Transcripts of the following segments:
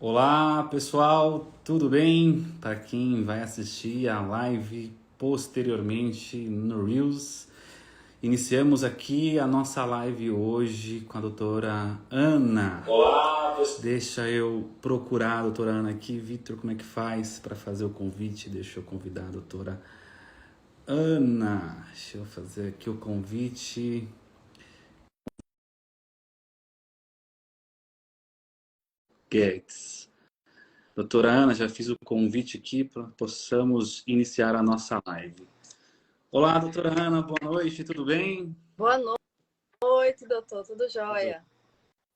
Olá pessoal, tudo bem? Para quem vai assistir a live posteriormente no Reels, iniciamos aqui a nossa live hoje com a doutora Ana. Olá, pessoal. Deixa eu procurar a doutora Ana aqui. Vitor, como é que faz para fazer o convite? Deixa eu convidar a doutora Ana. Deixa eu fazer aqui o convite. Guedes. Doutora Ana, já fiz o convite aqui para possamos iniciar a nossa live. Olá, doutora Ana, boa noite, tudo bem? Boa noite, doutor. Tudo jóia?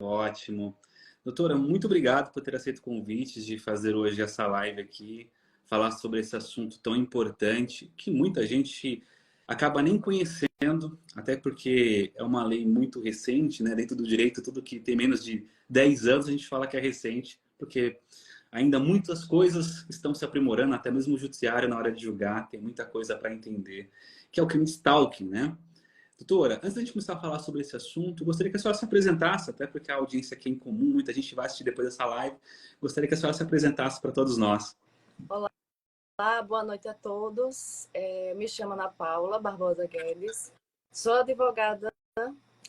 Ótimo. Doutora, muito obrigado por ter aceito o convite de fazer hoje essa live aqui, falar sobre esse assunto tão importante que muita gente acaba nem conhecendo, até porque é uma lei muito recente, né? Dentro do direito, tudo que tem menos de 10 anos a gente fala que é recente, porque ainda muitas coisas estão se aprimorando, até mesmo o judiciário na hora de julgar, tem muita coisa para entender, que é o crime de stalking, né? Doutora, antes da gente começar a falar sobre esse assunto, gostaria que a senhora se apresentasse, até porque a audiência aqui é em comum, muita gente vai assistir depois dessa live. Gostaria que a senhora se apresentasse para todos nós. Olá, boa noite a todos. Me chamo Ana Paula Barbosa Guedes. Sou advogada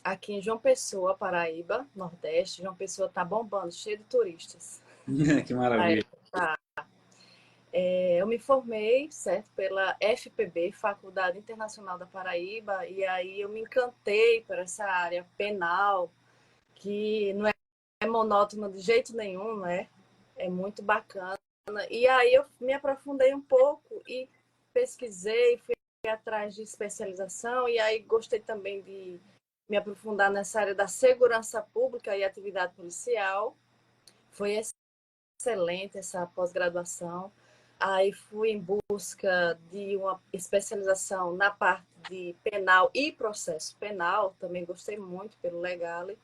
aqui em João Pessoa, Paraíba, Nordeste. João Pessoa está bombando, cheio de turistas. Que maravilha. Tá. Eu me formei, certo, pela FPB, Faculdade Internacional da Paraíba, e aí eu me encantei por essa área penal, que não é monótona de jeito nenhum, né? É muito bacana. E aí eu me aprofundei um pouco e pesquisei, fui atrás de especialização, e aí gostei também de me aprofundar nessa área da segurança pública e atividade policial. Foi excelente essa pós-graduação. Aí fui em busca de uma especialização na parte de penal e processo penal, também gostei muito pelo Legale.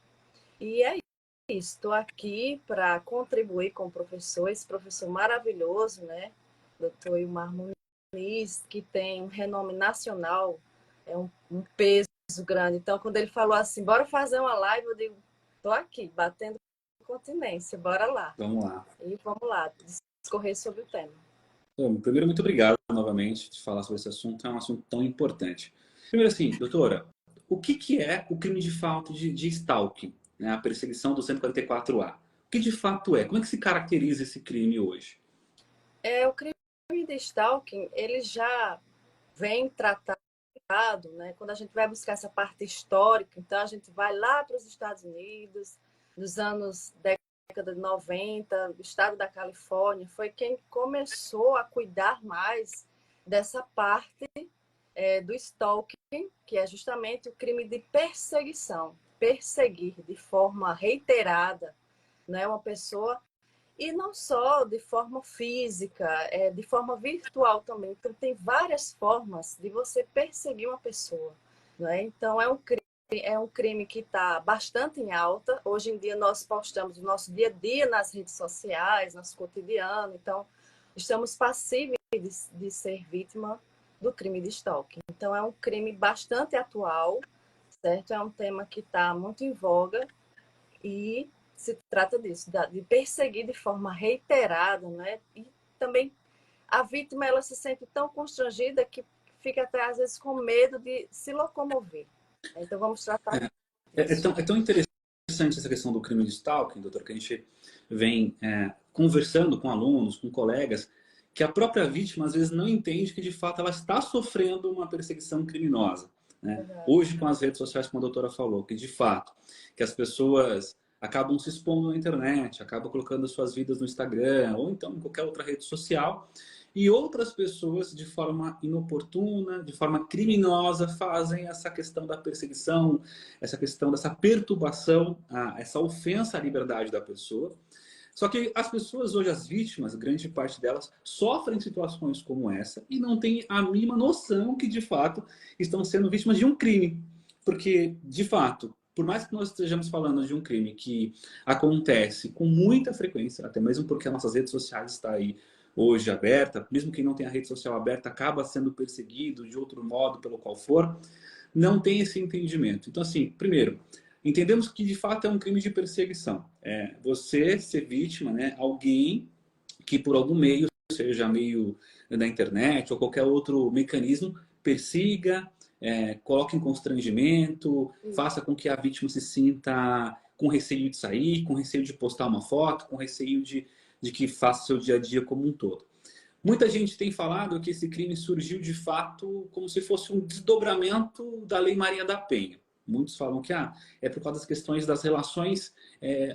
E é isso, estou aqui para contribuir com o professor, esse professor maravilhoso, né? Doutor Ilmar Muniz, que tem um renome nacional, é um peso grande. Então, quando ele falou assim, bora fazer uma live, eu digo, estou aqui, batendo continência, bora lá. Vamos lá. E vamos lá, discorrer sobre o tema. Bom, primeiro, muito obrigado novamente de falar sobre esse assunto, é um assunto tão importante. Primeiro assim, doutora, o que é o crime de fato de stalking, né? A perseguição do 144A? O que de fato é? Como é que se caracteriza esse crime hoje? O crime de stalking, ele já vem tratado, né? Quando a gente vai buscar essa parte histórica, então a gente vai lá para os Estados Unidos, nos anos década de 90, o estado da Califórnia foi quem começou a cuidar mais dessa parte do stalking, que é justamente o crime de perseguição, perseguir de forma reiterada, né, uma pessoa, e não só de forma física, de forma virtual também. Então, tem várias formas de você perseguir uma pessoa. Né? Então, é um crime que está bastante em alta. Hoje em dia, nós postamos o nosso dia a dia nas redes sociais, nosso cotidiano. Então, estamos passíveis de ser vítima do crime de stalking. Então, é um crime bastante atual, certo? É um tema que está muito em voga e se trata disso, de perseguir de forma reiterada, né? E também a vítima, ela se sente tão constrangida que fica até às vezes com medo de se locomover. Então vamos tratar disso. É tão interessante essa questão do crime de stalking, doutor, que a gente vem conversando com alunos, com colegas, que a própria vítima às vezes não entende que de fato ela está sofrendo uma perseguição criminosa. Né? Hoje, com as redes sociais, como a doutora falou, que de fato, que as pessoas acabam se expondo na internet, acabam colocando suas vidas no Instagram ou então em qualquer outra rede social, e outras pessoas, de forma inoportuna, de forma criminosa, fazem essa questão da perseguição, essa questão dessa perturbação, essa ofensa à liberdade da pessoa. Só que as pessoas hoje, as vítimas, grande parte delas, sofrem situações como essa e não têm a mínima noção que, de fato, estão sendo vítimas de um crime. Porque, de fato, por mais que nós estejamos falando de um crime que acontece com muita frequência, até mesmo porque as nossas redes sociais estão aí hoje aberta, mesmo quem não tem a rede social aberta acaba sendo perseguido de outro modo, pelo qual for, não tem esse entendimento. Então, assim, primeiro, Entendemos que de fato é um crime de perseguição. É você ser vítima, né? Alguém que por algum meio, seja meio da internet ou qualquer outro mecanismo, persiga, coloque em constrangimento, faça com que a vítima se sinta com receio de sair, com receio de postar uma foto, com receio de que faça o seu dia a dia como um todo. Muita gente tem falado que esse crime surgiu de fato como se fosse um desdobramento da Lei Maria da Penha. Muitos falam que é por causa das questões das relações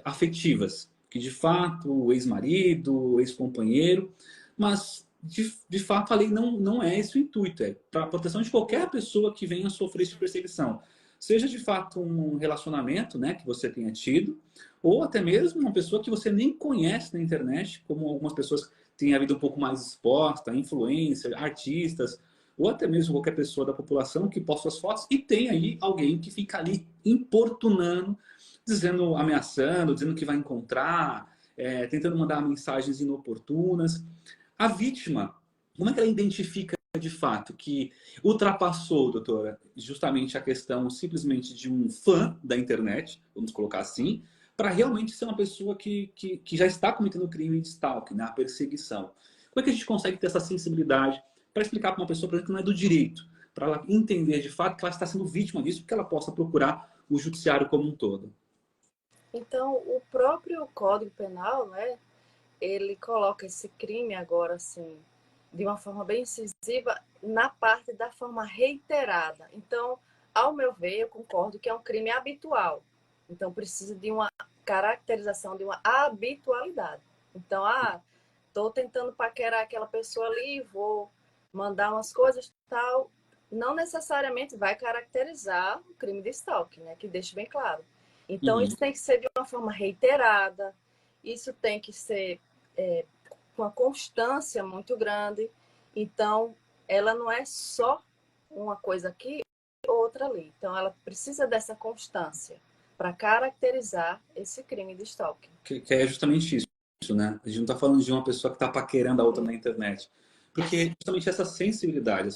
afetivas, que de fato o ex-marido, o ex-companheiro, mas de fato a lei não é esse o intuito, é para a proteção de qualquer pessoa que venha sofrer esse tipo de perseguição. Seja de fato um relacionamento, né, que você tenha tido, ou até mesmo uma pessoa que você nem conhece na internet, como algumas pessoas têm a vida um pouco mais exposta, influencers, artistas, ou até mesmo qualquer pessoa da população que posta as fotos e tem aí alguém que fica ali importunando, dizendo, ameaçando, dizendo que vai encontrar, tentando mandar mensagens inoportunas. A vítima, como é que ela identifica de fato que ultrapassou, doutora, justamente a questão simplesmente de um fã da internet, vamos colocar assim, para realmente ser uma pessoa que já está cometendo o crime de stalking, né, a perseguição? Como é que a gente consegue ter essa sensibilidade para explicar para uma pessoa, por exemplo, que não é do direito, para ela entender de fato que ela está sendo vítima disso, porque ela possa procurar o judiciário como um todo? Então, o próprio Código Penal, né, ele coloca esse crime agora, assim, de uma forma bem incisiva, na parte da forma reiterada. Então, ao meu ver, eu concordo que é um crime habitual. Então, precisa de uma caracterização, de uma habitualidade. Então, estou tentando paquerar aquela pessoa ali, vou mandar umas coisas tal. Não necessariamente vai caracterizar o crime de stalking, né? Que deixe bem claro. Então, Uhum. isso tem que ser de uma forma reiterada, isso tem que ser com uma constância muito grande. Então, ela não é só uma coisa aqui, outra ali. Então, ela precisa dessa constância para caracterizar esse crime de stalking. Que é justamente isso, né? A gente não está falando de uma pessoa que está paquerando a outra na internet. Porque justamente essa sensibilidade,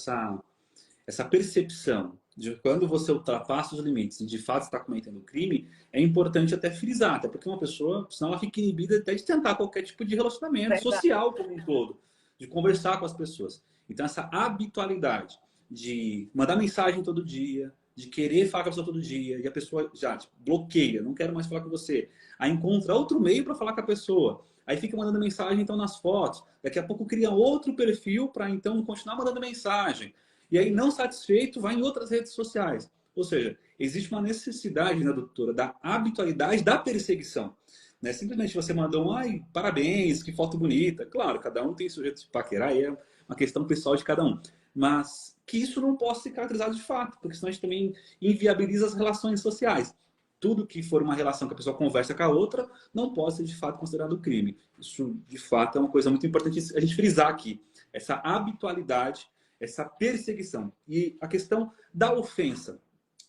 essa percepção de quando você ultrapassa os limites e de fato está cometendo crime, é importante até frisar, até porque uma pessoa, senão ela fica inibida até de tentar qualquer tipo de relacionamento Verdade. social como um todo, de conversar com as pessoas. Então essa habitualidade de mandar mensagem todo dia, de querer falar com a pessoa todo dia, e a pessoa já tipo, bloqueia, não quero mais falar com você. Aí encontra outro meio para falar com a pessoa. Aí fica mandando mensagem então nas fotos. Daqui a pouco cria outro perfil para então continuar mandando mensagem. E aí, não satisfeito, vai em outras redes sociais. Ou seja, existe uma necessidade, né, doutora, da habitualidade da perseguição. Né? Simplesmente você mandou um, ai, parabéns, que foto bonita. Claro, cada um tem seu jeito de paquerar, e é uma questão pessoal de cada um. Mas que isso não possa ser caracterizado de fato, porque senão a gente também inviabiliza as relações sociais. Tudo que for uma relação que a pessoa conversa com a outra não pode ser de fato considerado crime. Isso, de fato, é uma coisa muito importante a gente frisar aqui. Essa habitualidade, essa perseguição. E a questão da ofensa,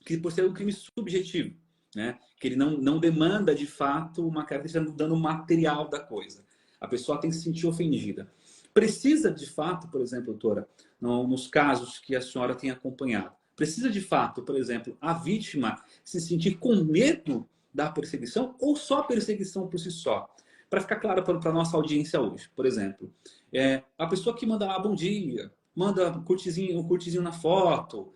que por ser um crime subjetivo, né? Que ele não demanda de fato uma característica no dano material da coisa. A pessoa tem que se sentir ofendida. Precisa de fato, por exemplo, doutora, nos casos que a senhora tem acompanhado, precisa de fato, por exemplo, a vítima se sentir com medo da perseguição ou só a perseguição por si só? Para ficar claro para a nossa audiência hoje, por exemplo, a pessoa que manda lá bom dia, manda um curtizinho na foto,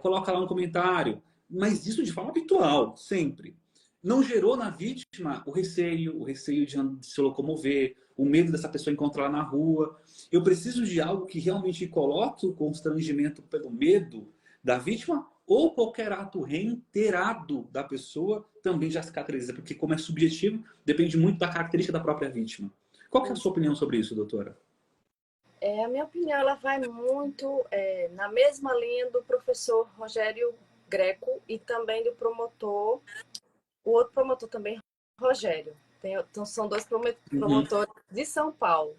coloca lá um comentário, mas isso de forma habitual, sempre. Não gerou na vítima o receio de se locomover, o medo dessa pessoa encontrar na rua. Eu preciso de algo que realmente coloque o constrangimento pelo medo da vítima ou qualquer ato reiterado da pessoa também já cicatriza, porque como é subjetivo, depende muito da característica da própria vítima. Qual que é a sua opinião sobre isso, doutora? A minha opinião ela vai muito na mesma linha do professor Rogério Greco e também do promotor, o outro promotor também, Rogério. Então, são dois Uhum. promotores de São Paulo.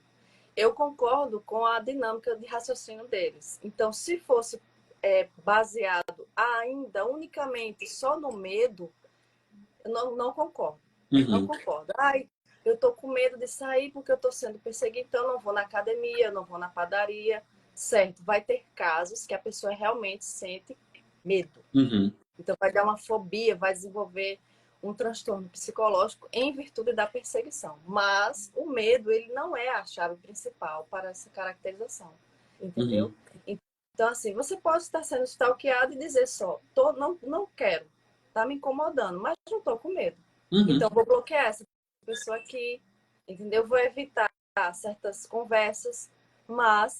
Eu concordo com a dinâmica de raciocínio deles. Então, se fosse baseado ainda unicamente só no medo, eu não concordo. Não Uhum. concordo. Ai, eu estou com medo de sair porque eu estou sendo perseguida, então eu não vou na academia, eu não vou na padaria. Certo, vai ter casos que a pessoa realmente sente medo. Uhum. Então, vai dar uma fobia, vai desenvolver um transtorno psicológico em virtude da perseguição. Mas o medo, ele não é a chave principal para essa caracterização, entendeu? Uhum. Então, assim, você pode estar sendo stalkeado e dizer só, não quero, tá me incomodando, mas não tô com medo. Uhum. Então, vou bloquear essa pessoa aqui, entendeu? Vou evitar certas conversas, mas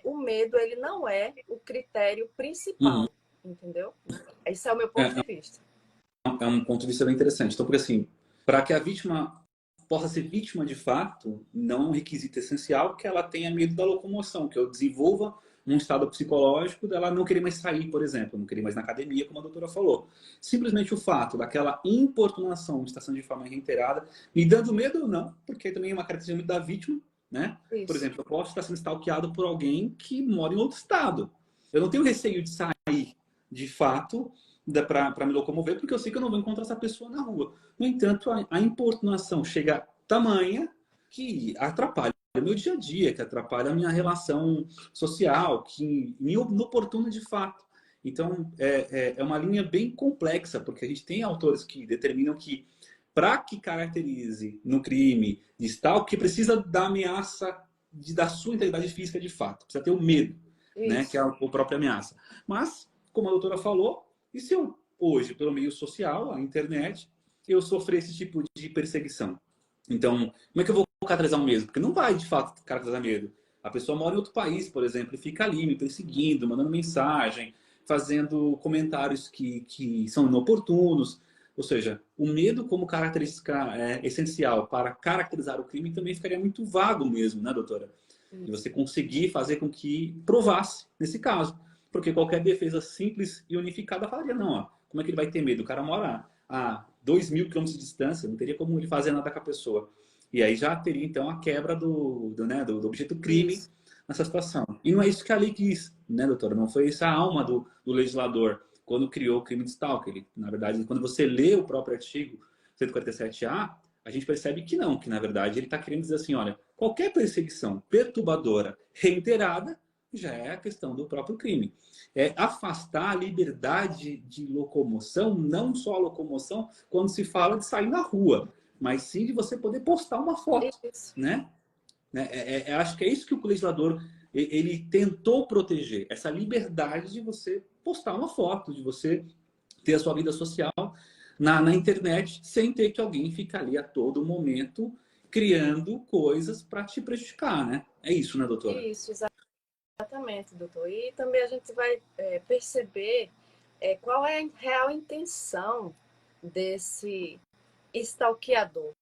o medo, ele não é o critério Uhum. principal, entendeu? Esse é o meu É, ponto de vista. é um ponto de vista bem interessante. Então, porque assim, para que a vítima possa ser vítima de fato, não é um requisito essencial que ela tenha medo da locomoção, que eu desenvolva um estado psicológico dela não querer mais sair, por exemplo, não querer mais na academia, como a doutora falou. Simplesmente o fato daquela importunação de estação de forma reiterada, me dando medo ou não, porque também é uma característica muito da vítima, né? Por Isso. exemplo, eu posso estar sendo stalkeado por alguém que mora em outro estado. Eu não tenho receio de sair, de fato, para me locomover, porque eu sei que eu não vou encontrar essa pessoa na rua. No entanto, a importunação chega tamanha que atrapalha o meu dia a dia, que atrapalha a minha relação social, que me inoportuna de fato. Então, é uma linha bem complexa, porque a gente tem autores que determinam que, para que caracterize no crime de tal, que precisa da ameaça da sua integridade física de fato, precisa ter o medo, né, que é Isso. a própria ameaça. Mas, como a doutora falou, e se eu, hoje, pelo meio social, a internet, eu sofrer esse tipo de perseguição? Então, como é que eu vou caracterizar um medo? Porque não vai, de fato, caracterizar medo. A pessoa mora em outro país, por exemplo, e fica ali me perseguindo, mandando mensagem, fazendo comentários que são inoportunos. Ou seja, o medo como característica essencial para caracterizar o crime também ficaria muito vago mesmo, né, doutora? E Isso. você conseguir fazer com que provasse nesse caso. Porque qualquer defesa simples e unificada falaria, não, ó, como é que ele vai ter medo? O cara mora a 2.000 quilômetros de distância, não teria como ele fazer nada com a pessoa. E aí já teria, então, a quebra do objeto crime Isso. nessa situação. E não é isso que a lei quis, né, doutora? Não foi essa a alma do legislador quando criou o crime de stalker. Ele, na verdade, quando você lê o próprio artigo 147A, a gente percebe que não, que na verdade ele está querendo dizer assim, olha, qualquer perseguição perturbadora reiterada já é a questão do próprio crime. É afastar a liberdade de locomoção, não só a locomoção, quando se fala de sair na rua, mas sim de você poder postar uma foto, Isso. né? Acho que é isso que o legislador ele tentou proteger, essa liberdade de você postar uma foto, de você ter a sua vida social na internet, sem ter que alguém ficar ali a todo momento criando coisas para te prejudicar, né? É isso, né, doutora? Isso, exatamente, doutor. E também a gente vai perceber qual é a real intenção desse stalkeador.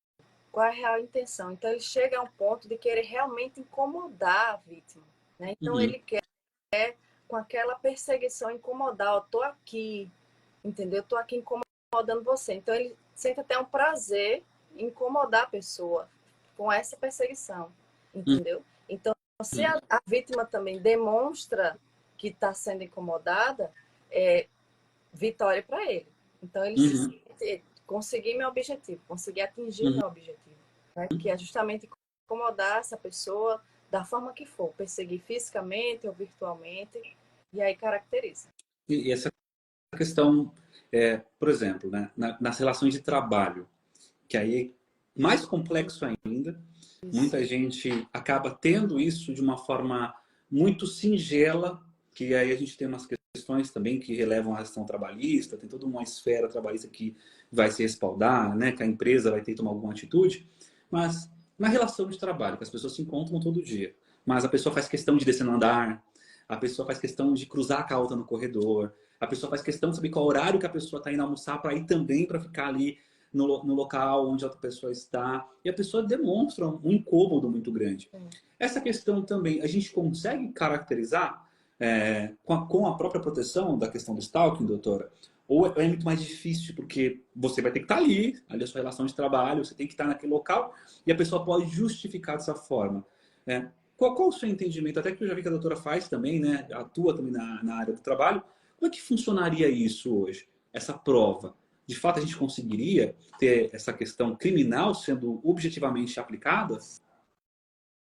Qual é a real intenção? Então, ele chega a um ponto de querer realmente incomodar a vítima, né? Então, Uhum, ele quer, com aquela perseguição, incomodar. Eu tô aqui, entendeu? Eu tô aqui incomodando você. Então, ele sente até um prazer em incomodar a pessoa com essa perseguição, entendeu? Então, se uhum, a vítima também demonstra que está sendo incomodada, vitória para ele. Então, ele se uhum, sente, consegui meu objetivo, consegui atingir uhum. meu objetivo, né? Que é justamente incomodar essa pessoa da forma que for, perseguir fisicamente ou virtualmente, e aí caracteriza. E essa questão, por exemplo, né, nas relações de trabalho, que aí é mais complexo ainda, Isso. muita gente acaba tendo isso de uma forma muito singela, que aí a gente tem umas questões também que relevam a ação trabalhista, tem toda uma esfera trabalhista que vai se respaldar, né, que a empresa vai ter que tomar alguma atitude, mas na relação de trabalho, que as pessoas se encontram todo dia, mas a pessoa faz questão de descer no andar, a pessoa faz questão de cruzar com a outra no corredor, a pessoa faz questão de saber qual horário que a pessoa está indo almoçar para ir também para ficar ali no local onde a outra pessoa está. E a pessoa demonstra um incômodo muito grande. Sim. Essa questão também, a gente consegue caracterizar com a própria proteção da questão do stalking, doutora? Ou é muito mais difícil porque você vai ter que estar ali a sua relação de trabalho, você tem que estar naquele local e a pessoa pode justificar dessa forma. Qual o seu entendimento? Até que eu já vi que a doutora faz também, né? Atua também na área do trabalho. Como é que funcionaria isso hoje? Essa prova? De fato, a gente conseguiria ter essa questão criminal sendo objetivamente aplicada?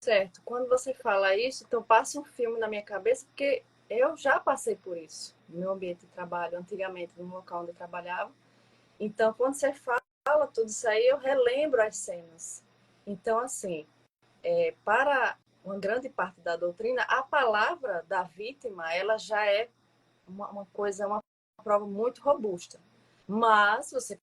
Certo. Quando você fala isso, então passa um filme na minha cabeça, porque eu já passei por isso no meu ambiente de trabalho, antigamente, no local onde eu trabalhava. Então, quando você fala tudo isso aí, eu relembro as cenas. Então, assim, para uma grande parte da doutrina, a palavra da vítima, ela já é uma coisa, uma prova muito robusta. Mas você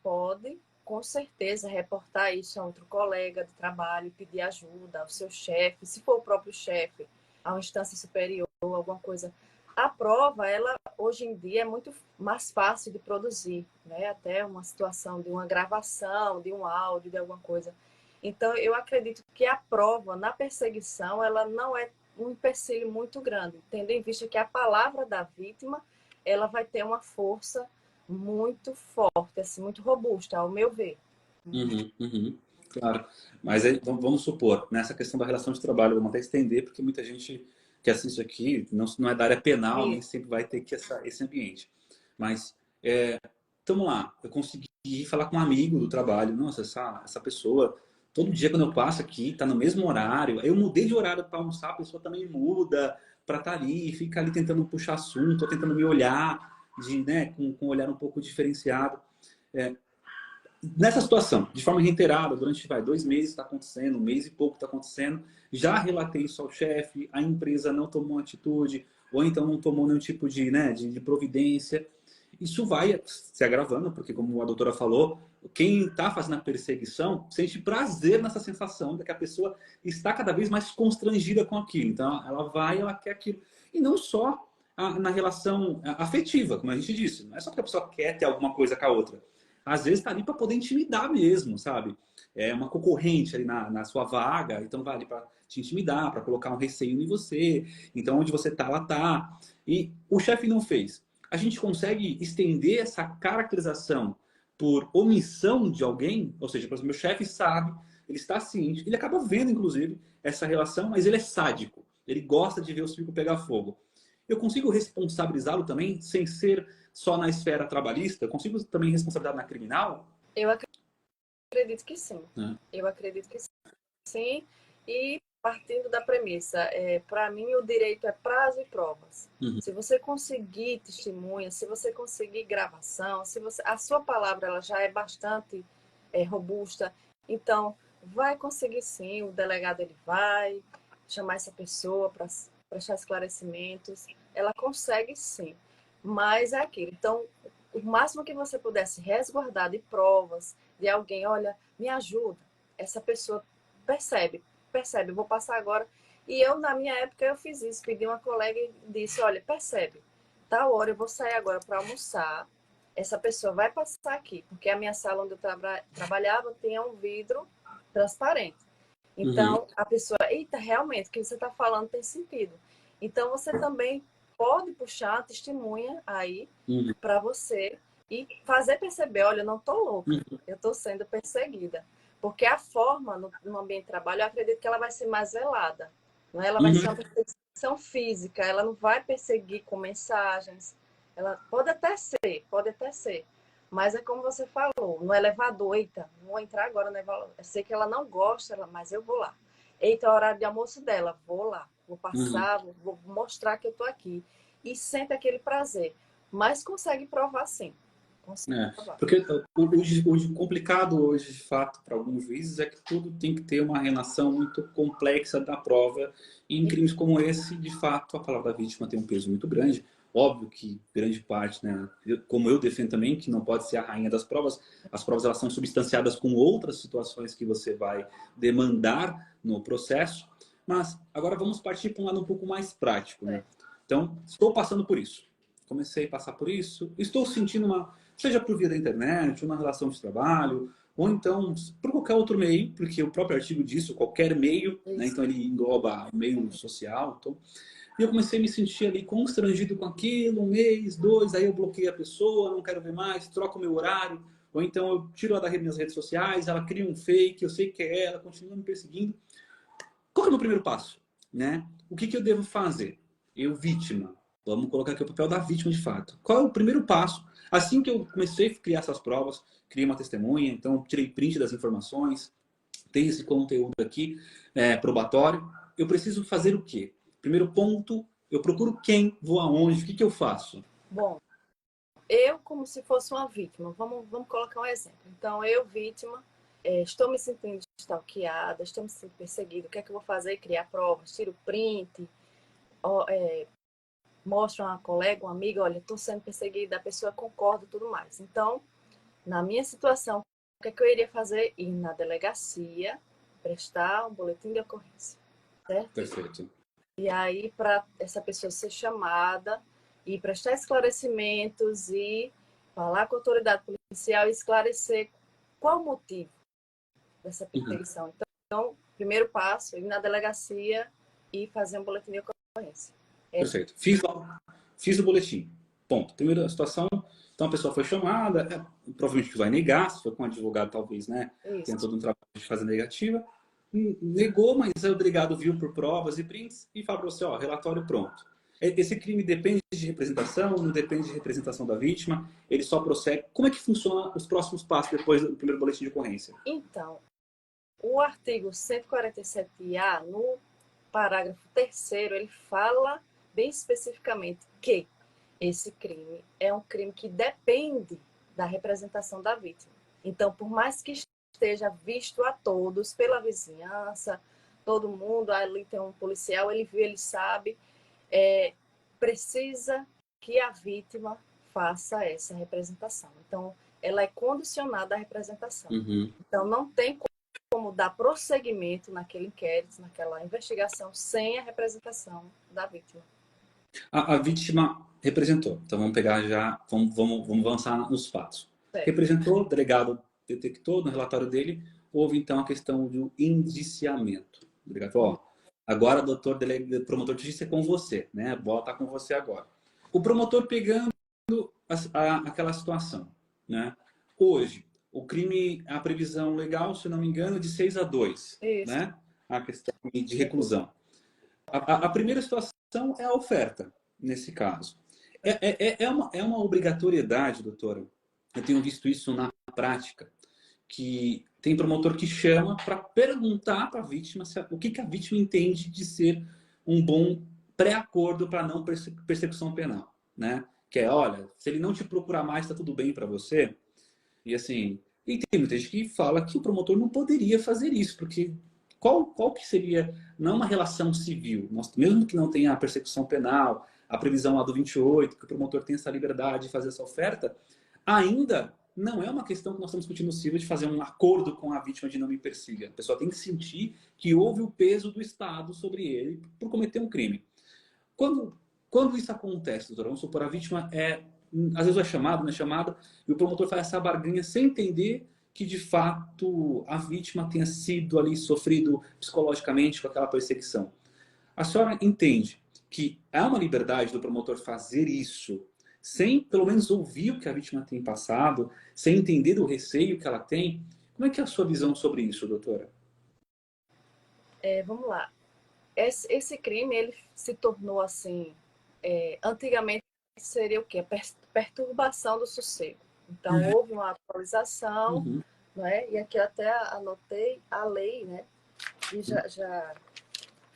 pode, com certeza, reportar isso a outro colega de trabalho, pedir ajuda ao seu chefe, se for o próprio chefe, a uma instância superior, alguma coisa. A prova, ela hoje em dia é muito mais fácil de produzir, né? Até uma situação de uma gravação, de um áudio, de alguma coisa. Então, eu acredito que a prova na perseguição, ela não é um empecilho muito grande, tendo em vista que a palavra da vítima, ela vai ter uma força muito forte, assim, muito robusta, ao meu ver. Uhum, uhum, claro. Mas aí, vamos supor, nessa questão da relação de trabalho, vamos até estender, porque muita gente que assiste aqui não é da área penal, nem Isso. sempre vai ter que esse ambiente. Mas, vamos lá, eu consegui falar com um amigo do trabalho, nossa, essa pessoa, todo dia quando eu passo aqui, tá no mesmo horário, eu mudei de horário para almoçar, a pessoa também muda para estar ali, fica ali tentando puxar assunto, ou tentando me olhar, né, com um olhar um pouco diferenciado. É, Nessa situação, de forma reiterada, durante 2 meses está acontecendo, 1 mês e pouco está acontecendo, já relatei isso ao chefe, a empresa não tomou atitude, ou então não tomou nenhum tipo de, né, de providência. Isso vai se agravando, porque como a doutora falou, quem está fazendo a perseguição sente prazer nessa sensação de que a pessoa está cada vez mais constrangida com aquilo. Então ela vai, ela quer aquilo. E não só na relação afetiva, como a gente disse. Não é só que a pessoa quer ter alguma coisa com a outra. Às vezes está ali para poder intimidar mesmo, sabe? É uma concorrente ali na sua vaga, então vai ali para te intimidar, para colocar um receio em você. Então, onde você tá, ela tá. E o chefe não fez. A gente consegue estender essa caracterização por omissão de alguém? Ou seja, por exemplo, meu chefe sabe, ele está ciente, ele acaba vendo, inclusive, essa relação, mas ele é sádico. Ele gosta de ver o circo pegar fogo. Eu consigo responsabilizá-lo também, sem ser só na esfera trabalhista? Eu consigo também responsabilizar na criminal? Eu acredito que sim. Né? Eu acredito que sim. E partindo da premissa, para mim o direito é prazo e provas. Uhum. Se você conseguir testemunha, se você conseguir gravação, se você, a sua palavra ela já é bastante robusta, então vai conseguir sim. O delegado ele vai chamar essa pessoa para prestar esclarecimentos. Ela consegue sim, mas é aquilo. Então, o máximo que você pudesse resguardar de provas de alguém, olha, me ajuda. Essa pessoa percebe, eu vou passar agora. E eu, na minha época, eu fiz isso, pedi uma colega e disse, olha, percebe, tal hora eu vou sair agora para almoçar, essa pessoa vai passar aqui, porque a minha sala onde eu trabalhava tinha um vidro transparente. Uhum. Então, a pessoa, eita, realmente, o que você está falando tem sentido. Então, você também pode puxar a testemunha aí Uhum. para você e fazer perceber, olha, eu não estou louca, Uhum. eu estou sendo perseguida. Porque a forma no ambiente de trabalho, eu acredito que ela vai ser mais velada. Não é? Ela vai ser uma Uhum. perseguição física, ela não vai perseguir com mensagens. Ela pode até ser. Mas é como você falou, no elevador, eita, vou entrar agora no elevador. Eu sei que ela não gosta, mas eu vou lá. Eita, é o horário de almoço dela, vou lá. Vou Uhum. passar, vou mostrar que eu estou aqui. E sente aquele prazer. Mas consegue provar sim. Consegue É, provar. porque o complicado hoje, de fato, para alguns juízes, é que tudo tem que ter uma relação muito complexa da prova. E em crimes como esse, de fato, a palavra da vítima tem um peso muito grande. Óbvio que grande parte, né, como eu defendo também, que não pode ser a rainha das provas, as provas elas são substanciadas com outras situações que você vai demandar no processo. Mas agora vamos partir para um lado um pouco mais prático, né? Então, estou passando por isso. Comecei a passar por isso. Estou sentindo seja por via da internet, ou na relação de trabalho, ou então por qualquer outro meio, porque o próprio artigo diz qualquer meio, né? Isso. Então ele engloba o meio social. Então, e eu comecei a me sentir ali constrangido com aquilo, 1 mês, 2, aí eu bloqueei a pessoa, não quero ver mais, troco o meu horário, ou então eu tiro ela das minhas redes sociais, ela cria um fake, eu sei que é ela, continua me perseguindo. Qual é o meu primeiro passo? Né? O que eu devo fazer? Eu, vítima. Vamos colocar aqui o papel da vítima de fato. Qual é o primeiro passo? Assim que eu comecei a criar essas provas, criei uma testemunha, então tirei print das informações, tem esse conteúdo aqui probatório. Eu preciso fazer o quê? Primeiro ponto Eu procuro quem, vou aonde, o que eu faço? Bom, eu como se fosse uma vítima. Vamos colocar um exemplo. Então, eu, vítima, estou me sentindo stalkeada, estou me sentindo perseguida. O que é que eu vou fazer? Criar provas, tiro print, mostro a uma colega, uma amiga, olha, estou sendo perseguida, a pessoa concorda e tudo mais. Então, na minha situação, o que é que eu iria fazer? Ir na delegacia, prestar um boletim de ocorrência, certo? Perfeito. E aí, para essa pessoa ser chamada e prestar esclarecimentos e falar com a autoridade policial e esclarecer qual o motivo dessa perseguição. Então, primeiro passo, ir na delegacia e fazer um boletim de ocorrência. Perfeito. Fiz o boletim. Ponto. Primeira situação, então a pessoa foi chamada, provavelmente vai negar, se for com um advogado talvez, né? Tem todo um trabalho de fazer negativa. Negou, mas aí o delegado viu por provas e prints e falou assim, ó, relatório pronto. Esse crime depende de representação, não depende de representação da vítima, ele só prossegue. Como é que funciona os próximos passos depois do primeiro boletim de ocorrência? Então, o artigo 147-A, no parágrafo 3º, ele fala bem especificamente que esse crime é um crime que depende da representação da vítima. Então, por mais que esteja visto a todos, pela vizinhança, todo mundo, ali tem um policial, ele viu, ele sabe, precisa que a vítima faça essa representação. Então, ela é condicionada à representação. Uhum. Então, não tem como dar prosseguimento naquele inquérito, naquela investigação, sem a representação da vítima. A vítima representou. Então vamos pegar já, vamos avançar nos fatos. Certo. Representou, o delegado detectou no relatório dele, houve então a questão do indiciamento. O delegado falou, ó, agora doutor promotor de justiça é com você, né? A bola está com você agora. O promotor pegando aquela situação, né? Hoje, o crime, a previsão legal, se não me engano, de 6-2, né? A questão de reclusão. A primeira situação é a oferta, nesse caso. É uma obrigatoriedade, doutora. Eu tenho visto isso na prática, que tem promotor que chama para perguntar para a vítima o que a vítima entende de ser um bom pré-acordo para não persecução penal, né? Que é, olha, se ele não te procurar mais, está tudo bem para você. E assim, e tem muita gente que fala que o promotor não poderia fazer isso, porque qual que seria, não uma relação civil, mesmo que não tenha a persecução penal, a previsão lá do 28, que o promotor tenha essa liberdade de fazer essa oferta, ainda não é uma questão que nós estamos discutindo no civil de fazer um acordo com a vítima de não me persiga. A pessoa tem que sentir que houve o peso do Estado sobre ele por cometer um crime. Quando isso acontece, doutor, vamos supor, a vítima às vezes é chamada, não é chamada, e o promotor faz essa barganha sem entender que de fato a vítima tenha sido ali sofrido psicologicamente com aquela perseguição. A senhora entende que há uma liberdade do promotor fazer isso sem pelo menos ouvir o que a vítima tem passado, sem entender do receio que ela tem? Como é que é a sua visão sobre isso, doutora? Vamos lá. Esse crime, ele se tornou assim, antigamente seria o quê? Perturbação do sossego. Então, houve uma atualização, né? E aqui eu até anotei a lei, né? E já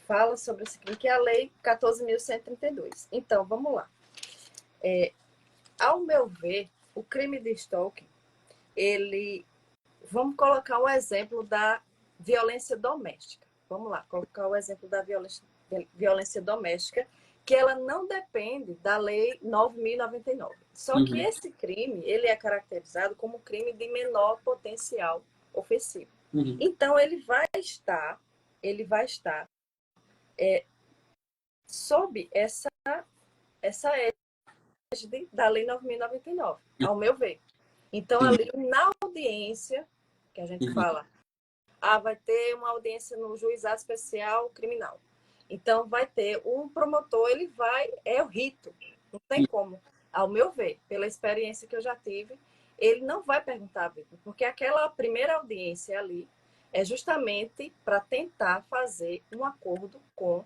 fala sobre esse crime, que é a lei 14.132. Então, vamos lá. Ao meu ver, o crime de stalking, vamos colocar um exemplo da violência doméstica. Vamos lá, colocar o exemplo da violência doméstica, que ela não depende da lei 9.099. Só que esse crime, ele é caracterizado como crime de menor potencial ofensivo. Então, ele vai estar sob essa égide da lei 9.099, ao meu ver. Então, ali na audiência, que a gente fala, vai ter uma audiência no juizado especial criminal. Então, vai ter um promotor, é o rito, não tem como. Ao meu ver, pela experiência que eu já tive, ele não vai perguntar a vítima, porque aquela primeira audiência ali é justamente para tentar fazer um acordo com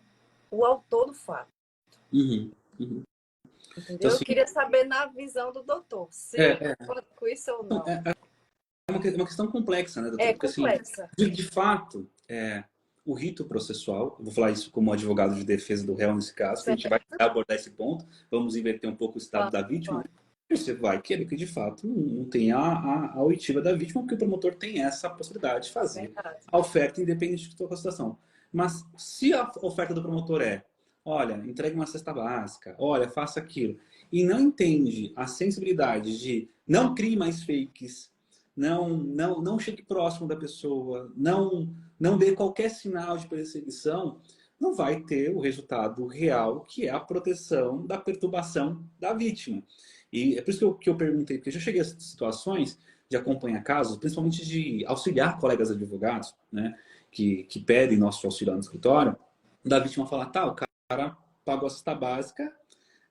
o autor do fato. Entendeu? Então, assim, eu queria saber na visão do doutor, se concorda com isso ou não. É uma questão complexa, né, doutor? Porque, complexa. Assim, de fato, o rito processual. Eu vou falar isso como advogado de defesa do réu nesse caso, que a gente vai abordar esse ponto. Vamos inverter um pouco o estado da vítima, né? Você vai querer que, de fato, não tenha a oitiva da vítima, porque o promotor tem essa possibilidade de fazer a oferta independente de toda a situação. Mas se a oferta do promotor é, olha, entregue uma cesta básica, olha, faça aquilo, e não entende a sensibilidade de não crie mais fakes, não chegue próximo da pessoa, não dê qualquer sinal de perseguição, não vai ter o resultado real, que é a proteção da perturbação da vítima. E é por isso que eu perguntei, porque eu já cheguei a situações de acompanhar casos, principalmente de auxiliar colegas advogados, né, que pedem nosso auxílio no escritório, da vítima falar, tá, o cara pagou a cesta básica,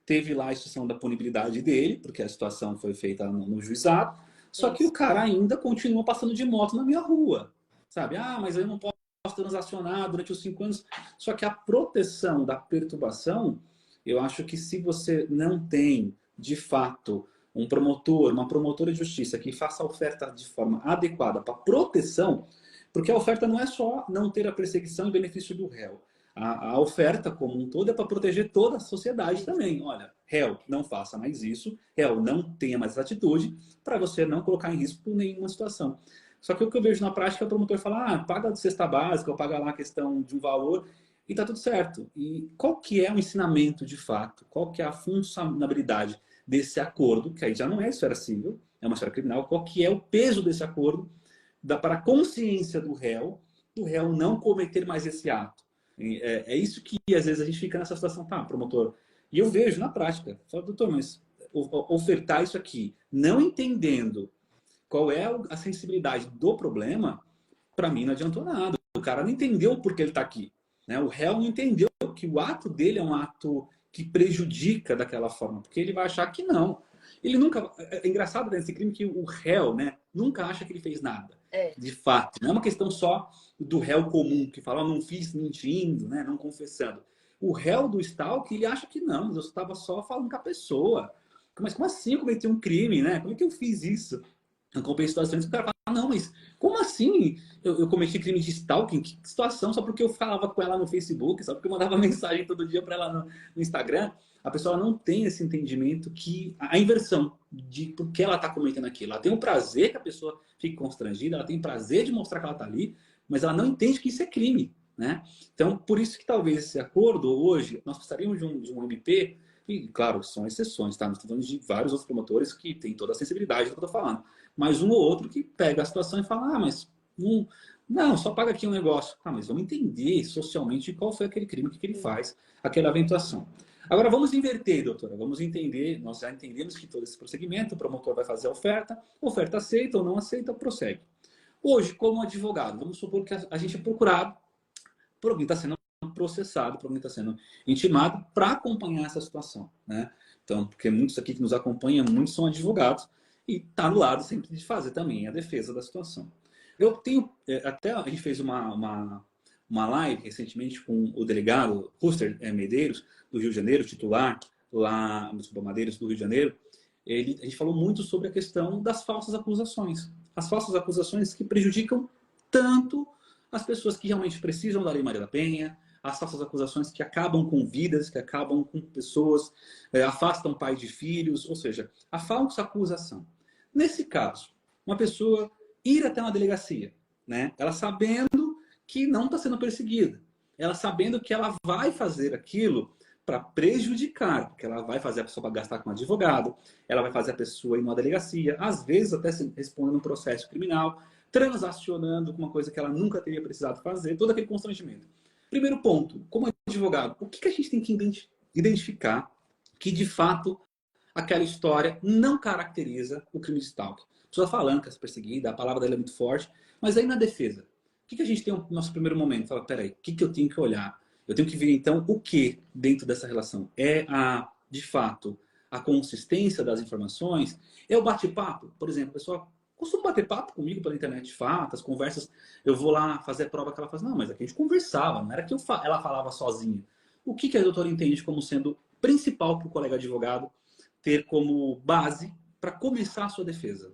teve lá a instrução da punibilidade dele, porque a situação foi feita no juizado, só que o cara ainda continua passando de moto na minha rua, sabe? Ah, mas eu não posso transacionar durante os 5 anos. Só que a proteção da perturbação, eu acho que se você não tem, de fato, um promotor, uma promotora de justiça que faça a oferta de forma adequada para proteção, porque a oferta não é só não ter a perseguição em benefício do réu. A oferta como um todo é para proteger toda a sociedade também. Olha, réu, não faça mais isso, réu, não tenha mais essa atitude, para você não colocar em risco nenhuma situação. Só que o que eu vejo na prática é o promotor falar, ah, paga de cesta básica, ou paga lá a questão de um valor, e tá tudo certo. E qual que é o ensinamento de fato? Qual que é a funcionalidade desse acordo, que aí já não é esfera civil, é uma esfera criminal, qual que é o peso desse acordo para a consciência do réu não cometer mais esse ato. É isso que às vezes a gente fica nessa situação, tá, promotor? E eu vejo na prática, falo, doutor, mas ofertar isso aqui, não entendendo qual é a sensibilidade do problema, para mim não adiantou nada. O cara não entendeu por que ele está aqui. Né? O réu não entendeu que o ato dele é um ato que prejudica daquela forma, porque ele vai achar que não. Ele nunca. É engraçado nesse crime que o réu, né, nunca acha que ele fez nada. De fato. Não é uma questão só do réu comum, que fala, não fiz mentindo, né, não confessando. O réu do stalk, ele acha que não, mas eu estava só falando com a pessoa. Mas como assim eu cometi um crime, né? Como é que eu fiz isso? Eu acompanhei situações que o cara fala, ah, não, mas como assim eu cometi crime de stalking? Que situação? Só porque eu falava com ela no Facebook, só porque eu mandava mensagem todo dia para ela no Instagram. A pessoa não tem esse entendimento que a inversão de por que ela está cometendo aquilo. Ela tem o prazer que a pessoa fique constrangida, ela tem prazer de mostrar que ela está ali, mas ela não entende que isso é crime. Né? Então, por isso que talvez esse acordo hoje, nós precisaríamos de um MP, e claro, são exceções, tá? Nós estamos falando de vários outros promotores que têm toda a sensibilidade do que eu estou falando. Mas um ou outro que pega a situação e fala, ah, mas não, só paga aqui um negócio. Ah, mas vamos entender socialmente qual foi aquele crime, o que ele faz, aquela aventação. Agora vamos inverter, doutora, vamos entender, nós já entendemos que todo esse procedimento, o promotor vai fazer a oferta aceita ou não aceita, prossegue. Hoje, como advogado, vamos supor que a gente é procurado por alguém que está sendo processado, por alguém que está sendo intimado para acompanhar essa situação, né? Então, porque muitos aqui que nos acompanham, muitos são advogados e está no lado sempre de fazer também a defesa da situação. Eu tenho, até a gente fez uma live recentemente com o delegado Ruster Medeiros, do Rio de Janeiro, titular lá no Madeiros do Rio de Janeiro. A gente falou muito sobre a questão das falsas acusações. As falsas acusações que prejudicam tanto as pessoas que realmente precisam da Lei Maria da Penha, as falsas acusações que acabam com vidas, que acabam com pessoas, afastam pai de filhos, ou seja, a falsa acusação. Nesse caso, uma pessoa ir até uma delegacia, né? Ela sabendo que não está sendo perseguida, ela sabendo que ela vai fazer aquilo para prejudicar, porque ela vai fazer a pessoa para gastar com um advogado, ela vai fazer a pessoa ir numa delegacia, às vezes até respondendo um processo criminal, transacionando com uma coisa que ela nunca teria precisado fazer, todo aquele constrangimento. Primeiro ponto, como advogado, o que a gente tem que identificar que de fato aquela história não caracteriza o crime de stalking? A pessoa falando que é perseguida, a palavra dela é muito forte, mas aí na defesa, o que a gente tem no nosso primeiro momento? Fala, peraí, o que eu tenho que olhar? Eu tenho que ver então o que dentro dessa relação? É de fato, a consistência das informações? É o bate-papo? Por exemplo, a pessoa costuma bater papo comigo pela internet, fato, as conversas, eu vou lá fazer a prova que ela faz. Não, mas aqui a gente conversava, não era que ela falava sozinha. O que a doutora entende como sendo principal para o colega advogado ter como base para começar a sua defesa?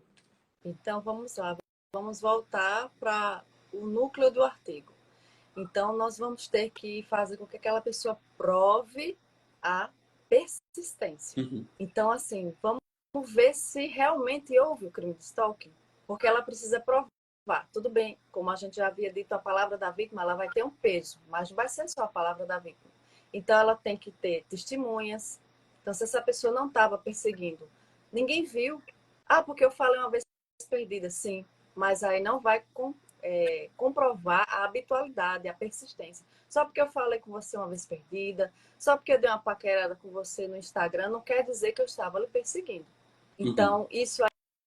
Então, vamos lá. Vamos voltar para o núcleo do artigo. Então, nós vamos ter que fazer com que aquela pessoa prove a persistência. Uhum. Então, assim, vamos ver se realmente houve o crime de stalking, porque ela precisa provar. Tudo bem, como a gente já havia dito, a palavra da vítima ela vai ter um peso, mas não vai ser só a palavra da vítima. Então, ela tem que ter testemunhas. Então, se essa pessoa não estava perseguindo, ninguém viu. Ah, porque eu falei uma vez perdida, sim, mas aí não vai comprovar a habitualidade, a persistência. Só porque eu falei com você uma vez perdida, só porque eu dei uma paquerada com você no Instagram, não quer dizer que eu estava lhe perseguindo. Então, isso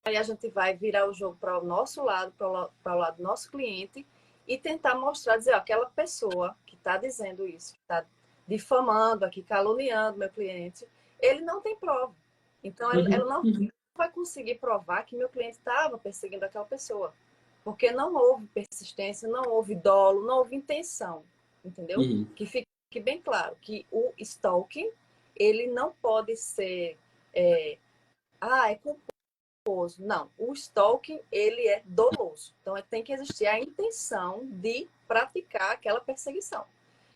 aí a gente vai virar o jogo para o nosso lado, para o lado do nosso cliente, e tentar mostrar, dizer, ó, aquela pessoa que está dizendo isso, que está difamando aqui, caluniando meu cliente, ele não tem prova. Então, ela não vai conseguir provar que meu cliente estava perseguindo aquela pessoa. Porque não houve persistência, não houve dolo, não houve intenção, entendeu? Que fique bem claro que o stalking, ele não pode ser, é culposo. Não, o stalking, ele é doloso. Então, tem que existir a intenção de praticar aquela perseguição.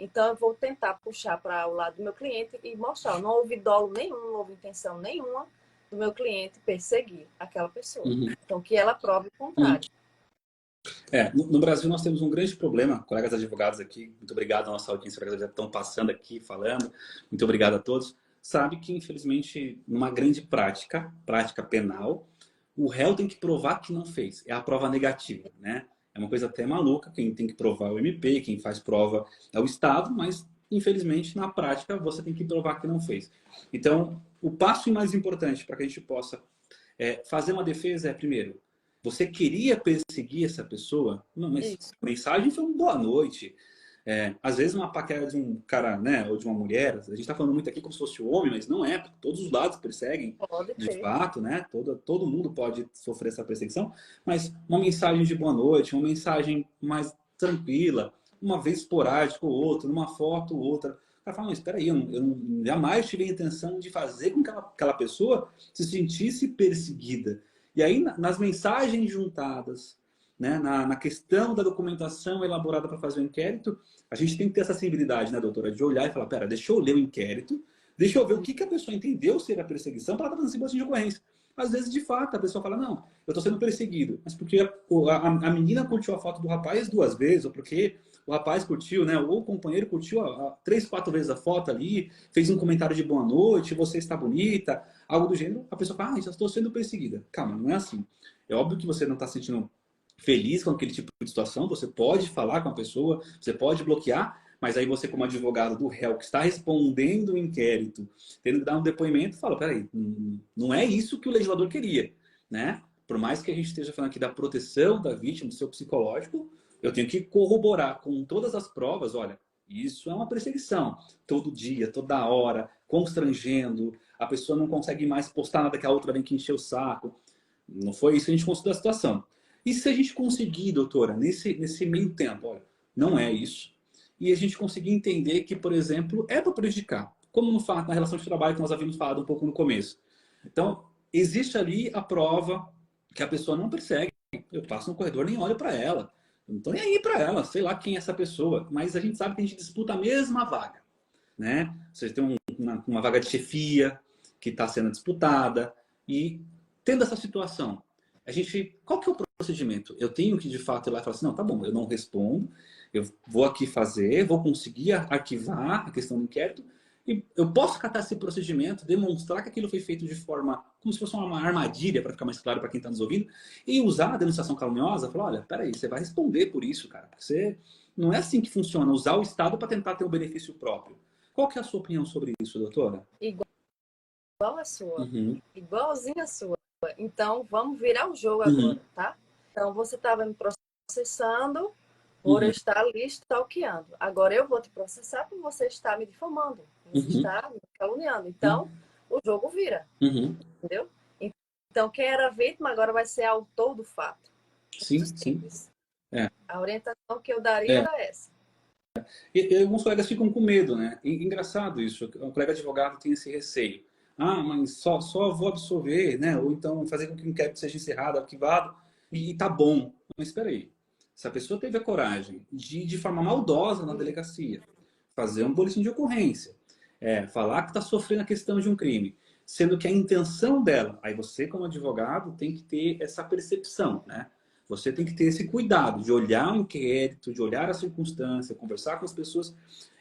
Então, eu vou tentar puxar para o lado do meu cliente e mostrar, não houve dolo nenhum, não houve intenção nenhuma do meu cliente perseguir aquela pessoa. Então, que ela prove o contrário. No Brasil nós temos um grande problema, colegas advogados aqui, muito obrigado à nossa audiência, que já estão passando aqui, falando, muito obrigado a todos. Sabe que, infelizmente, numa grande prática penal, o réu tem que provar que não fez, é a prova negativa, né? É uma coisa até maluca, quem tem que provar é o MP, quem faz prova é o Estado, mas, infelizmente, na prática, você tem que provar que não fez. Então, o passo mais importante para que a gente possa fazer uma defesa é, primeiro, você queria perseguir essa pessoa? Não, mas a mensagem foi uma boa noite. Às vezes uma paquera de um cara, né, ou de uma mulher, a gente está falando muito aqui como se fosse o homem, mas não é, porque todos os lados perseguem, de fato, né? Todo mundo pode sofrer essa perseguição, mas uma mensagem de boa noite, uma mensagem mais tranquila, uma vez esporádica ou outra, numa foto ou outra. O cara fala, mas espera aí, eu jamais tive a intenção de fazer com que aquela pessoa se sentisse perseguida. E aí, nas mensagens juntadas, né, na questão da documentação elaborada para fazer o inquérito, a gente tem que ter essa sensibilidade, né, doutora, de olhar e falar, pera, deixa eu ler o inquérito, deixa eu ver o que a pessoa entendeu ser a perseguição para ela estar fazendo de ocorrência. Às vezes, de fato, a pessoa fala, não, eu estou sendo perseguido, mas porque a menina curtiu a foto do rapaz 2 vezes, ou porque o rapaz curtiu, né, ou o companheiro curtiu 3, 4 vezes a foto ali, fez um comentário de boa noite, você está bonita, algo do gênero, a pessoa fala, já estou sendo perseguida. Calma, não é assim. É óbvio que você não está se sentindo feliz com aquele tipo de situação, você pode falar com a pessoa, você pode bloquear, mas aí você, como advogado do réu que está respondendo o inquérito, tendo que dar um depoimento, fala, peraí, não é isso que o legislador queria, né? Por mais que a gente esteja falando aqui da proteção da vítima, do seu psicológico, eu tenho que corroborar com todas as provas, olha, isso é uma perseguição. Todo dia, toda hora, constrangendo, a pessoa não consegue mais postar nada que a outra vem que encher o saco. Não foi isso que a gente considerou a situação. E se a gente conseguir, doutora, nesse meio tempo, olha, não é isso, e a gente conseguir entender que, por exemplo, é para prejudicar, como no fato, na relação de trabalho que nós havíamos falado um pouco no começo. Então, existe ali a prova que a pessoa não persegue. Eu passo no corredor, nem olho para ela. Eu não estou nem aí para ela, sei lá quem é essa pessoa, mas a gente sabe que a gente disputa a mesma vaga, né? Você tem uma vaga de chefia que está sendo disputada, e tendo essa situação, qual que é o procedimento? Eu tenho que, de fato, ir lá e falar assim, não, tá bom, eu não respondo, eu vou aqui fazer, vou conseguir arquivar a questão do inquérito, e eu posso catar esse procedimento, demonstrar que aquilo foi feito de forma, como se fosse uma armadilha, para ficar mais claro para quem está nos ouvindo, e usar a denunciação caluniosa, falar, olha, peraí, você vai responder por isso, cara, porque você... Não é assim que funciona, usar o Estado para tentar ter um benefício próprio. Qual que é a sua opinião sobre isso, doutora? Igual a sua. Igualzinha a sua. Então, vamos virar o jogo agora, tá? Então, você estava me processando por estar ali stalkeando. Agora, eu vou te processar por você estar me difamando. Você está me caluniando. Então, o jogo vira. Entendeu? Então, quem era vítima agora vai ser autor do fato. Sim, sim. A orientação que eu daria era essa. E alguns colegas ficam com medo, né? Engraçado isso. O colega advogado tem esse receio. Ah, mas só vou absolver, né? Ou então fazer com que o inquérito seja encerrado, arquivado, e tá bom. Mas espera aí. Se a pessoa teve a coragem de forma maldosa na delegacia, fazer um boletim de ocorrência, falar que está sofrendo a questão de um crime, sendo que a intenção dela, aí você como advogado tem que ter essa percepção, né? Você tem que ter esse cuidado de olhar o inquérito, de olhar a circunstância, conversar com as pessoas.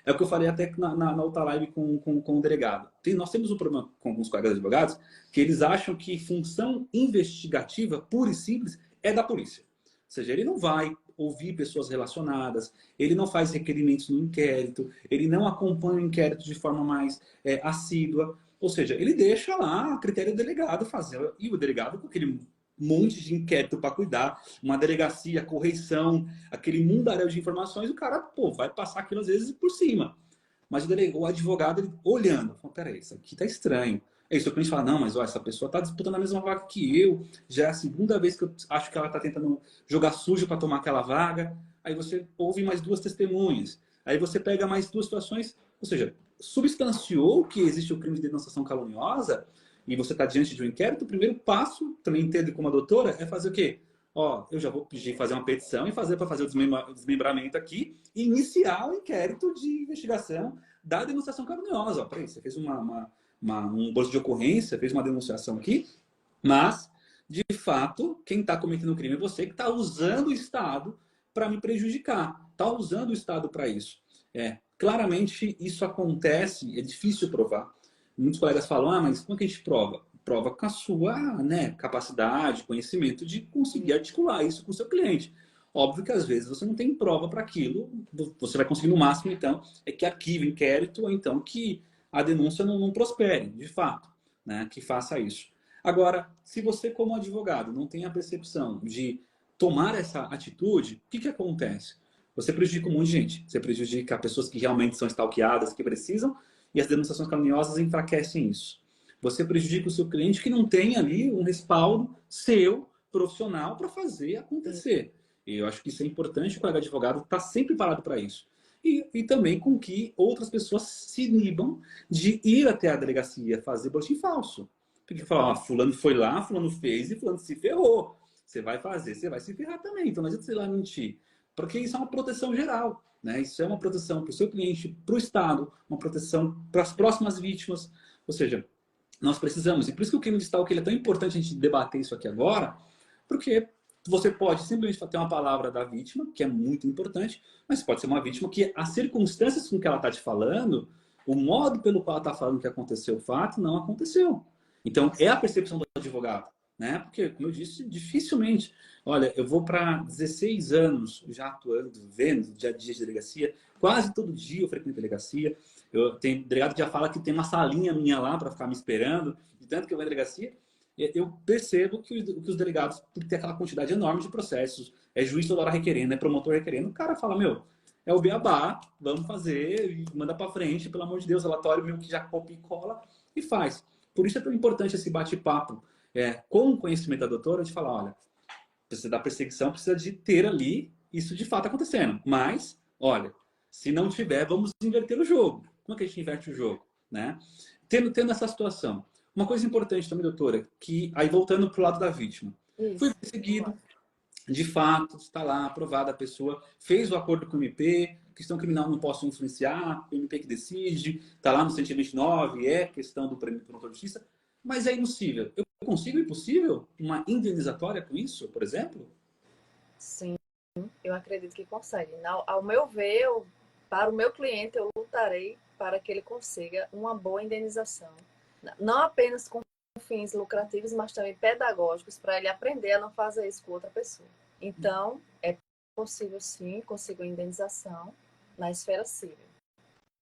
É o que eu falei até na outra live com o delegado. Nós temos um problema com alguns colegas advogados que eles acham que função investigativa, pura e simples, é da polícia. Ou seja, ele não vai ouvir pessoas relacionadas, ele não faz requerimentos no inquérito, ele não acompanha o inquérito de forma mais assídua. Ou seja, ele deixa lá a critério do delegado fazer. E o delegado, com aquele monte de inquérito para cuidar, uma delegacia, correição, aquele mundaréu de informações, o cara, pô, vai passar aquilo às vezes por cima. Mas o advogado, ele, olhando, fala, peraí, isso aqui tá estranho. É isso que a gente fala, não, mas ó, essa pessoa tá disputando a mesma vaga que eu, já é a segunda vez que eu acho que ela tá tentando jogar sujo para tomar aquela vaga. Aí você ouve mais duas testemunhas. Aí você pega mais duas situações, ou seja, substanciou que existe o crime de denunciação caluniosa, e você está diante de um inquérito, o primeiro passo, também entendo como a doutora, é fazer o quê? Ó, eu já vou pedir fazer uma petição e fazer para fazer o desmembramento aqui e iniciar o inquérito de investigação da denunciação caluniosa. Ó, peraí, você fez um boletim de ocorrência, fez uma denunciação aqui, mas, de fato, quem está cometendo o crime é você que está usando o Estado para me prejudicar. Está usando o Estado para isso. Claramente, isso acontece, é difícil provar. Muitos colegas falam, mas como é que a gente prova? Prova com a sua capacidade, conhecimento de conseguir articular isso com o seu cliente. Óbvio que às vezes você não tem prova para aquilo, você vai conseguir no máximo, então, é que arquive o inquérito, ou então que a denúncia não prospere, de fato, né? Que faça isso. Agora, se você como advogado não tem a percepção de tomar essa atitude, o que acontece? Você prejudica um monte de gente. Você prejudica pessoas que realmente são stalkeadas, que precisam, e as denunciações caluniosas enfraquecem isso. Você prejudica o seu cliente que não tem ali um respaldo seu, profissional, para fazer acontecer. E eu acho que isso é importante, o colega advogado está sempre parado para isso. E também com que outras pessoas se inibam de ir até a delegacia fazer boletim falso. Porque fala, fulano foi lá, fulano fez e fulano se ferrou. Você vai fazer, você vai se ferrar também. Então não adianta você ir lá mentir. Porque isso é uma proteção geral. Né? Isso é uma proteção para o seu cliente, para o Estado, uma proteção para as próximas vítimas. Ou seja, nós precisamos. E por isso que o crime de stalking ele é tão importante a gente debater isso aqui agora, porque você pode simplesmente ter uma palavra da vítima, que é muito importante, mas pode ser uma vítima que as circunstâncias com que ela está te falando, o modo pelo qual ela está falando que aconteceu o fato, não aconteceu. Então, é a percepção do advogado. Né? Porque, como eu disse, dificilmente. Olha, eu vou para 16 anos já atuando, vendo dia a dia de delegacia. Quase todo dia eu frequento delegacia. Eu tenho delegado que já fala que tem uma salinha minha lá para ficar me esperando. De tanto que eu vou à delegacia, eu percebo que os delegados, por ter aquela quantidade enorme de processos, é juiz toda hora requerendo, é promotor requerendo, o cara fala, meu, é o beabá, vamos fazer, e manda para frente, pelo amor de Deus, relatório meu que já copia e cola e faz. Por isso é tão importante esse bate-papo. Com o conhecimento da doutora, de falar, olha, precisa da perseguição, precisa de ter ali isso de fato acontecendo. Mas, olha, se não tiver, vamos inverter o jogo. Como é que a gente inverte o jogo? Né? Tendo essa situação. Uma coisa importante também, doutora, que aí voltando para o lado da vítima. Isso. Foi perseguido, de fato, está lá, aprovada a pessoa, fez o acordo com o MP, questão criminal não posso influenciar, o MP que decide, está lá no 129, é questão do promotor de justiça, mas é impossível. Eu consigo, impossível, uma indenizatória com isso, por exemplo? Sim, eu acredito que consegue. Ao meu ver, para o meu cliente, eu lutarei para que ele consiga uma boa indenização. Não apenas com fins lucrativos, mas também pedagógicos, para ele aprender a não fazer isso com outra pessoa. Então, é possível sim conseguir uma indenização na esfera civil.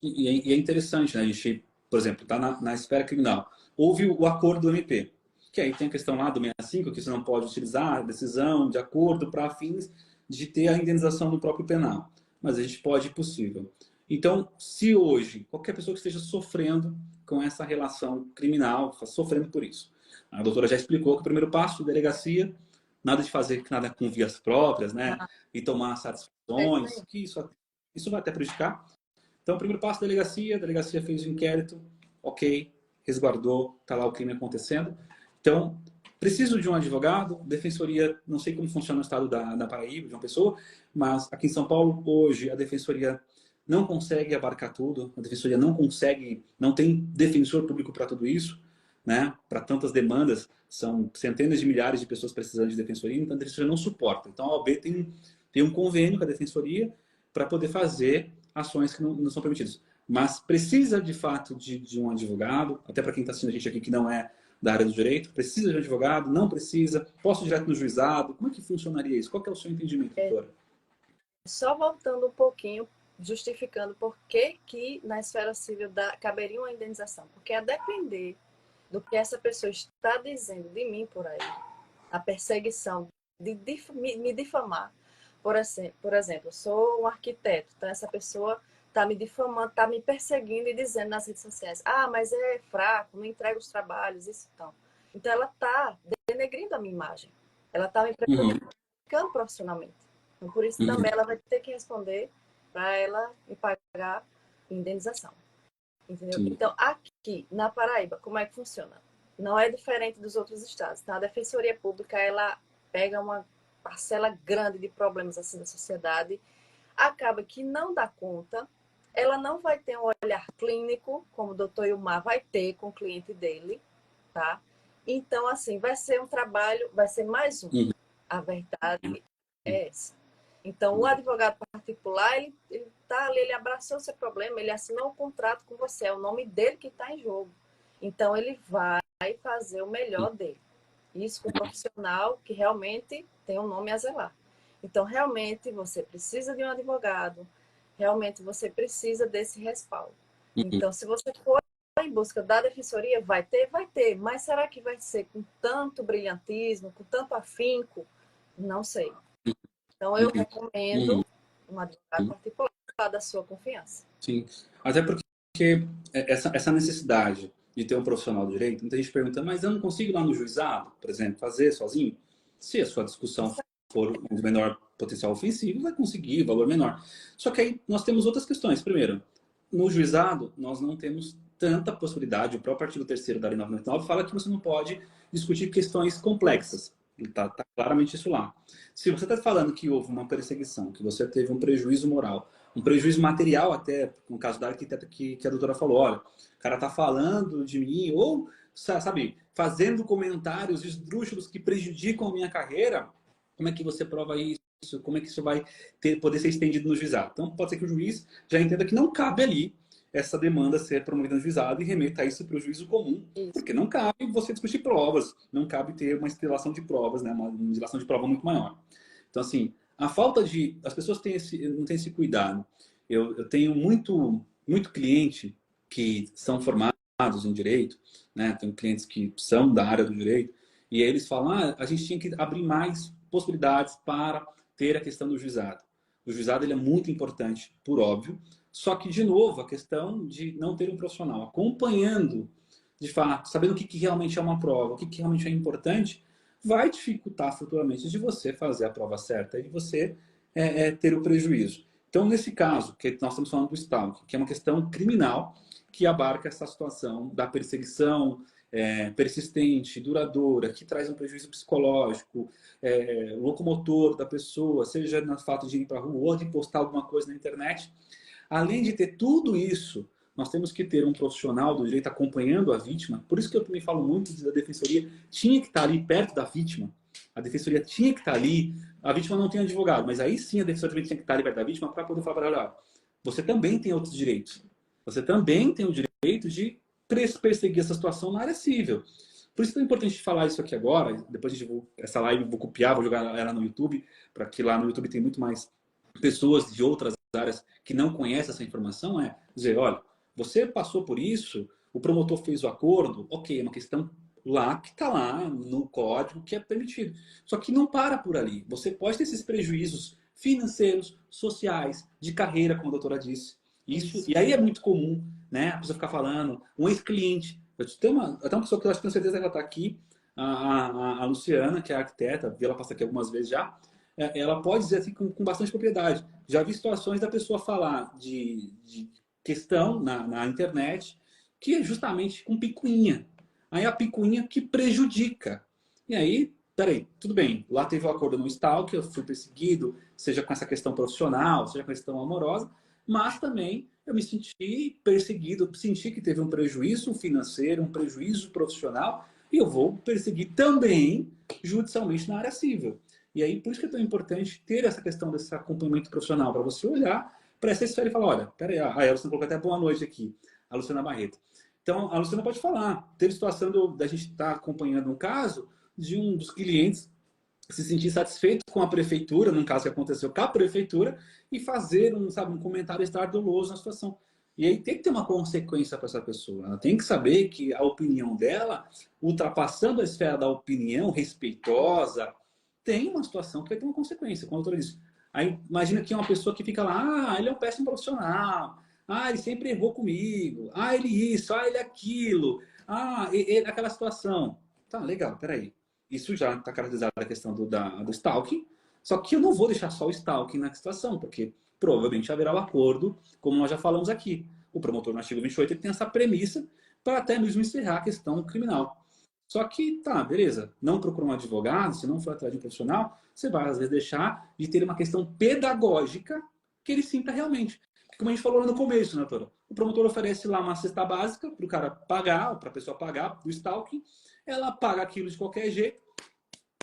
E é interessante, né? A gente, por exemplo, está na esfera criminal. Houve o acordo do MP, que aí tem a questão lá do 65, que você não pode utilizar a decisão de acordo para fins de ter a indenização do próprio penal. Mas a gente pode, possível. Então, se hoje, qualquer pessoa que esteja sofrendo com essa relação criminal, sofrendo por isso. A doutora já explicou que o primeiro passo de delegacia, nada de fazer nada com vias próprias, né? E tomar satisfações, que isso vai até prejudicar. Então, o primeiro passo da delegacia, a delegacia fez o inquérito, ok, resguardou, está lá o crime acontecendo. Então, Preciso de um advogado, defensoria, não sei como funciona no estado da Paraíba, de uma pessoa, mas aqui em São Paulo, hoje, a defensoria não consegue abarcar tudo, a defensoria não consegue, não tem defensor público para tudo isso, né? Para tantas demandas, são centenas de milhares de pessoas precisando de defensoria, então a defensoria não suporta. Então a OAB tem um convênio com a defensoria para poder fazer ações que não são permitidas. Mas precisa, de fato, de um advogado, até para quem está assistindo a gente aqui que não é da área do direito, precisa de um advogado, não precisa, posso ir direto no juizado, como é que funcionaria isso? Qual que é o seu entendimento, doutora? Só voltando um pouquinho, justificando por que na esfera civil caberia uma indenização. Porque a depender do que essa pessoa está dizendo de mim por aí, a perseguição de me difamar. Por exemplo, eu sou um arquiteto, então essa pessoa está me difamando, está me perseguindo e dizendo nas redes sociais, mas é fraco, não entrega os trabalhos, isso então. Então ela está denegrindo a minha imagem, ela está me prejudicando profissionalmente. Então, por isso também ela vai ter que responder para ela me pagar indenização. Entendeu? Sim. Então, aqui na Paraíba, como é que funciona? Não é diferente dos outros estados. Então, a Defensoria Pública, ela pega uma parcela grande de problemas assim da sociedade, acaba que não dá conta, ela não vai ter um olhar clínico, como o doutor Ilmar vai ter com o cliente dele, tá? Então, assim, vai ser um trabalho, vai ser mais um. A verdade é essa. Então, o advogado particular, ele tá ali, ele abraçou o seu problema, ele assinou um contrato com você, é o nome dele que está em jogo. Então, ele vai fazer o melhor dele. Isso com um profissional que realmente tem um nome a zelar. Então, realmente, você precisa de um advogado, realmente você precisa desse respaldo. Então, se você for em busca da defensoria, vai ter, mas será que vai ser com tanto brilhantismo, com tanto afinco? Não sei. Então, eu recomendo um advogado particular da sua confiança. Sim, até porque essa necessidade de ter um profissional do direito, muita gente pergunta, mas eu não consigo ir lá no juizado, por exemplo, fazer sozinho? Se a sua discussão for de menor potencial ofensivo, vai conseguir valor menor. Só que aí nós temos outras questões. Primeiro, no juizado, nós não temos tanta possibilidade, o próprio artigo 3º da Lei 999 fala que você não pode discutir questões complexas. Está claramente isso lá. Se você está falando que houve uma perseguição, que você teve um prejuízo moral, um prejuízo material até, no caso da arquiteta que a doutora falou, olha, o cara está falando de mim, ou, sabe, fazendo comentários esdrúxulos que prejudicam a minha carreira, como é que você prova isso? Como é que isso vai poder ser estendido no juizado? Então, pode ser que o juiz já entenda que não cabe ali essa demanda ser promovida no juizado e remeta isso para o juízo comum, porque não cabe você discutir provas, não cabe ter uma instalação de provas, né, uma instalação de prova muito maior. Então, assim, a falta de... As pessoas não têm esse cuidado. Eu tenho muito cliente que são formados em direito, né, tenho clientes que são da área do direito, e aí eles falam, a gente tinha que abrir mais possibilidades para ter a questão do juizado. O juizado ele é muito importante, por óbvio, só que, de novo, a questão de não ter um profissional acompanhando, de fato, sabendo o que realmente é uma prova, o que realmente é importante, vai dificultar futuramente de você fazer a prova certa e de você ter o prejuízo. Então, nesse caso, que nós estamos falando do stalking, que é uma questão criminal que abarca essa situação da perseguição persistente, duradoura, que traz um prejuízo psicológico, locomotor da pessoa, seja no fato de ir para a rua ou de postar alguma coisa na internet. Além de ter tudo isso, nós temos que ter um profissional do direito acompanhando a vítima. Por isso que eu também falo muito da defensoria. Tinha que estar ali perto da vítima. A defensoria tinha que estar ali. A vítima não tem advogado, mas aí sim a defensoria também tinha que estar ali perto da vítima para poder falar para ela, você também tem outros direitos. Você também tem o direito de perseguir essa situação na área civil. Por isso que é importante falar isso aqui agora. Depois essa live eu vou copiar, vou jogar ela no YouTube, para que lá no YouTube tem muito mais pessoas de outras áreas que não conhecem essa informação, dizer, olha, você passou por isso, o promotor fez o acordo, ok, é uma questão lá que está lá no código que é permitido. Só que não para por ali. Você pode ter esses prejuízos financeiros, sociais, de carreira, como a doutora disse. E aí é muito comum, né? A pessoa ficar falando, um ex-cliente. Tem uma pessoa que eu tenho certeza que ela está aqui, a Luciana, que é arquiteta, vi ela passar aqui algumas vezes já. Ela pode dizer assim com bastante propriedade. Já vi situações da pessoa falar de questão na internet que é justamente com picuinha. Aí a picuinha que prejudica. E aí, peraí, tudo bem, lá teve o acordo no stalk, eu fui perseguido, seja com essa questão profissional, seja com a questão amorosa, mas também eu me senti perseguido, senti que teve um prejuízo financeiro, um prejuízo profissional, e eu vou perseguir também judicialmente na área civil. E aí, por isso que é tão importante ter essa questão desse acompanhamento profissional, para você olhar para essa esfera e falar, olha, peraí, a Luciana colocou até boa noite aqui, a Luciana Barreto. Então, a Luciana pode falar. Teve situação da gente estar acompanhando um caso de um dos clientes se sentir satisfeito com a prefeitura, num caso que aconteceu com a prefeitura, e fazer um comentário estardoloso na situação. E aí tem que ter uma consequência para essa pessoa. Ela tem que saber que a opinião dela, ultrapassando a esfera da opinião respeitosa, tem uma situação que vai ter uma consequência, como a doutora disse. Aí imagina que é uma pessoa que fica lá, ele é um péssimo profissional, ele sempre errou comigo, ele isso, ele aquilo, aquela situação. Tá, legal, peraí. Isso já está caracterizado a questão do stalking, só que eu não vou deixar só o stalking na situação, porque provavelmente haverá o acordo, como nós já falamos aqui. O promotor no artigo 28 ele tem essa premissa para até mesmo encerrar a questão criminal. Só que, tá, beleza, não procura um advogado, se não for atrás de um profissional, você vai às vezes deixar de ter uma questão pedagógica que ele sinta realmente. Porque, como a gente falou lá no começo, né, doutora? O promotor oferece lá uma cesta básica para o cara pagar, para a pessoa pagar do stalking, ela paga aquilo de qualquer jeito,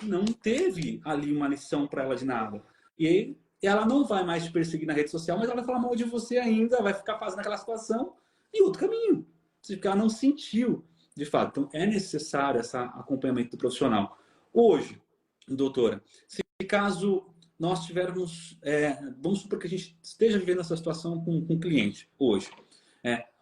não teve ali uma lição para ela de nada. E aí ela não vai mais te perseguir na rede social, mas ela vai falar mal de você ainda, vai ficar fazendo aquela situação em outro caminho. Porque ela não sentiu, de fato. Então é necessário esse acompanhamento do profissional. Hoje, doutora, se caso nós tivermos, vamos supor que a gente esteja vivendo essa situação com um cliente hoje,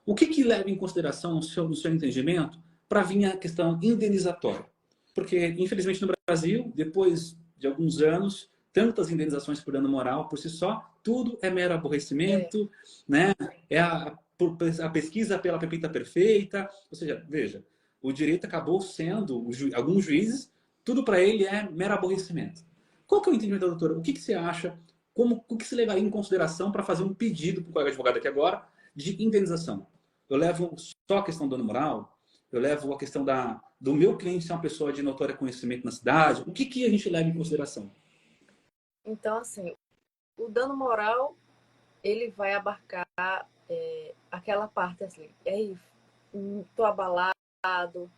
o que leva em consideração no seu entendimento para vir a questão indenizatória? Porque, infelizmente, no Brasil, depois de alguns anos, tantas indenizações por dano moral, por si só, tudo é mero aborrecimento, né? É a pesquisa pela pepita perfeita. Ou seja, veja, o direito acabou sendo, alguns juízes, tudo para ele é mero aborrecimento. Qual que é o entendimento da doutora? O que você acha? O que se levaria em consideração para fazer um pedido para o colega advogado aqui agora de indenização? Eu levo só a questão do dano moral? Eu levo a questão do meu cliente ser uma pessoa de notório conhecimento na cidade? O que a gente leva em consideração? Então, assim, o dano moral, ele vai abarcar aquela parte assim, tô abalado,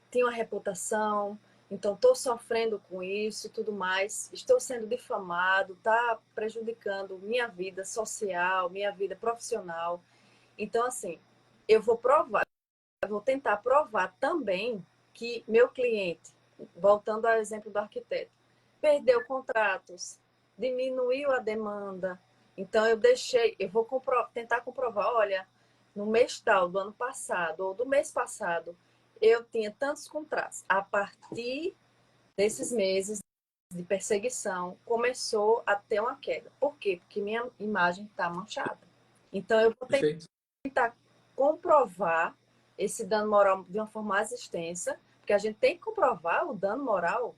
tenho uma reputação, então estou sofrendo com isso, tudo mais, estou sendo difamado, está prejudicando minha vida social, minha vida profissional. Então, assim, eu vou tentar provar também que meu cliente, voltando ao exemplo do arquiteto, perdeu contratos, diminuiu a demanda. Então, eu vou tentar comprovar, olha, no mês tal do ano passado, ou do mês passado, eu tinha tantos contratos. A partir desses meses de perseguição, começou a ter uma queda. Por quê? Porque minha imagem está manchada. Então, eu vou tentar comprovar esse dano moral de uma forma mais extensa, porque a gente tem que comprovar o dano moral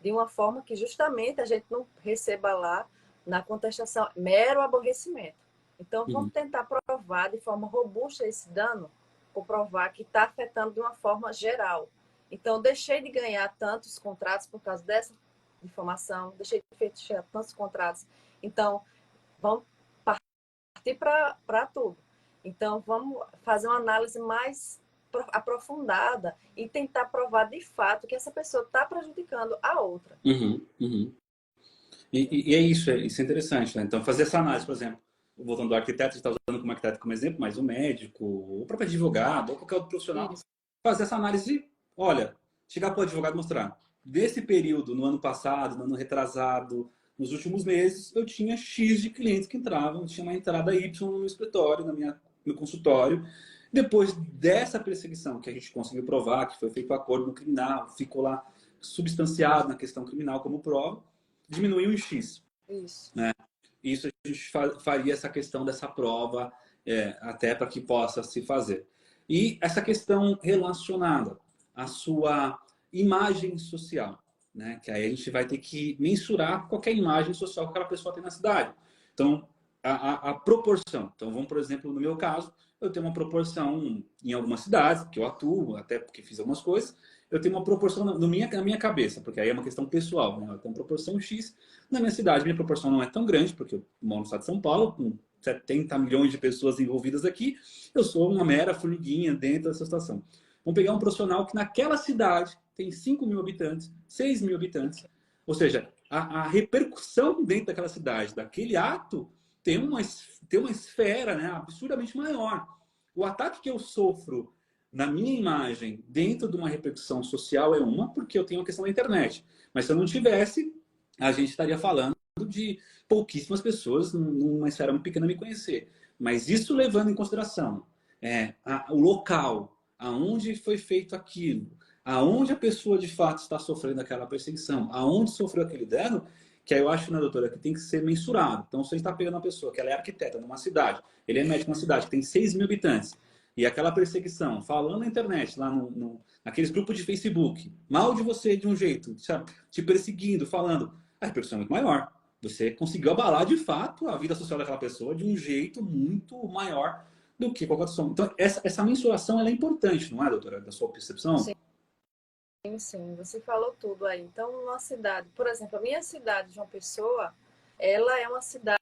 de uma forma que justamente a gente não receba lá na contestação mero aborrecimento. Então, vamos tentar provar de forma robusta esse dano, comprovar que está afetando de uma forma geral. Então, deixei de ganhar tantos contratos por causa dessa difamação, deixei de fechar tantos contratos. Então, vamos partir para tudo. Então, vamos fazer uma análise mais aprofundada e tentar provar de fato que essa pessoa está prejudicando a outra. E isso é interessante, né? Então, fazer essa análise, por exemplo, voltando ao arquiteto, você está usando como arquiteto como exemplo, mas o médico, o próprio advogado, ou qualquer outro profissional, fazer essa análise, olha, chegar para o advogado e mostrar, desse período, no ano passado, no ano retrasado, nos últimos meses, eu tinha X de clientes que entravam, tinha uma entrada Y no meu escritório, no meu consultório. Depois dessa perseguição que a gente conseguiu provar, que foi feito o acordo no criminal, ficou lá substanciado na questão criminal como prova, diminuiu em X. Isso. Né? Isso a gente faria essa questão dessa prova até para que possa se fazer. E essa questão relacionada à sua imagem social, né? Que aí a gente vai ter que mensurar qualquer imagem social que aquela pessoa tem na cidade. Então, a proporção. Então, vamos, por exemplo, no meu caso, eu tenho uma proporção em algumas cidades, que eu atuo, até porque fiz algumas coisas, eu tenho uma proporção na minha cabeça, porque aí é uma questão pessoal, né? Eu tenho uma proporção X. Na minha cidade, minha proporção não é tão grande, porque eu moro no estado de São Paulo, com 70 milhões de pessoas envolvidas aqui, eu sou uma mera formiguinha dentro dessa situação. Vamos pegar um profissional que naquela cidade tem 5 mil habitantes, 6 mil habitantes, ou seja, a repercussão dentro daquela cidade, daquele ato, tem uma esfera, né, absurdamente maior. O ataque que eu sofro na minha imagem, dentro de uma repercussão social, é uma, porque eu tenho a questão da internet. Mas se eu não tivesse, a gente estaria falando de pouquíssimas pessoas numa esfera muito pequena me conhecer. Mas isso levando em consideração o local, aonde foi feito aquilo, aonde a pessoa de fato está sofrendo aquela perseguição, aonde sofreu aquele dano, que aí eu acho, né, doutora, que tem que ser mensurado. Então, se a gente está pegando uma pessoa que ela é arquiteta numa cidade, ele é médico numa cidade que tem 6 mil habitantes, e aquela perseguição, falando na internet, lá naqueles grupos de Facebook, mal de você de um jeito, te perseguindo, falando, a repercussão é muito maior. Você conseguiu abalar, de fato, a vida social daquela pessoa de um jeito muito maior do que qualquer outro. Então, essa mensuração ela é importante, não é, doutora, da sua percepção? Sim, sim, você falou tudo aí. Então, uma cidade, por exemplo, a minha cidade, João Pessoa, ela é uma cidade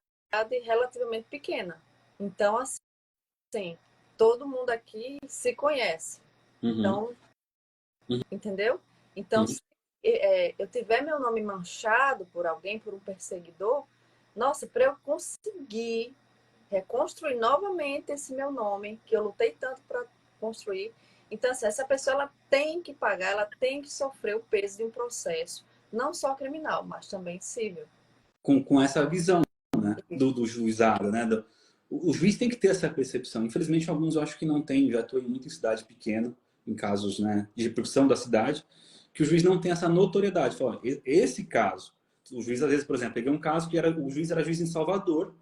relativamente pequena. Então, assim, todo mundo aqui se conhece. Uhum. Então, entendeu? Então, Uhum. se eu tiver meu nome manchado por alguém, por um perseguidor, nossa, para eu conseguir reconstruir novamente esse meu nome, que eu lutei tanto para construir. Então, assim, essa pessoa ela tem que pagar, ela tem que sofrer o peso de um processo, não só criminal, mas também civil. Com essa visão, né, do juizado, né? O juiz tem que ter essa percepção. Infelizmente, alguns eu acho que não tem. Já estou em muita cidade pequena, em casos, né, de repercussão da cidade, que o juiz não tem essa notoriedade. Fala, esse caso, o juiz, às vezes, por exemplo, peguei um caso que o juiz era juiz em Salvador,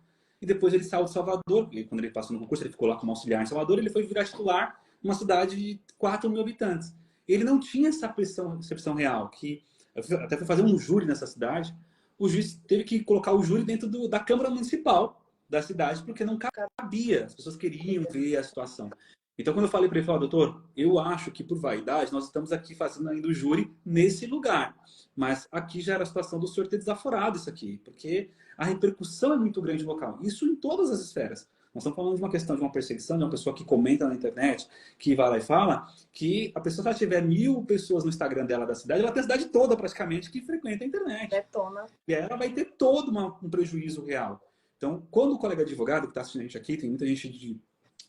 e depois ele saiu de Salvador, e quando ele passou no concurso, ele ficou lá como auxiliar em Salvador, ele foi virar titular numa cidade de 4 mil habitantes. Ele não tinha essa percepção real, que eu até fui fazer um júri nessa cidade, o juiz teve que colocar o júri dentro da Câmara Municipal da cidade, porque não cabia, as pessoas queriam ver a situação. Então, quando eu falei para ele, falei, doutor, eu acho que por vaidade nós estamos aqui fazendo ainda o júri nesse lugar. Mas aqui já era a situação do senhor ter desaforado isso aqui, porque a repercussão é muito grande no local. Isso em todas as esferas. Nós estamos falando de uma questão de uma perseguição, de uma pessoa que comenta na internet, que vai lá e fala, que a pessoa, se ela tiver 1000 pessoas no Instagram dela da cidade, ela tem a cidade toda praticamente que frequenta a internet. Detona. E aí ela vai ter todo um prejuízo real. Então, quando o colega advogado que está assistindo a gente aqui, tem muita gente de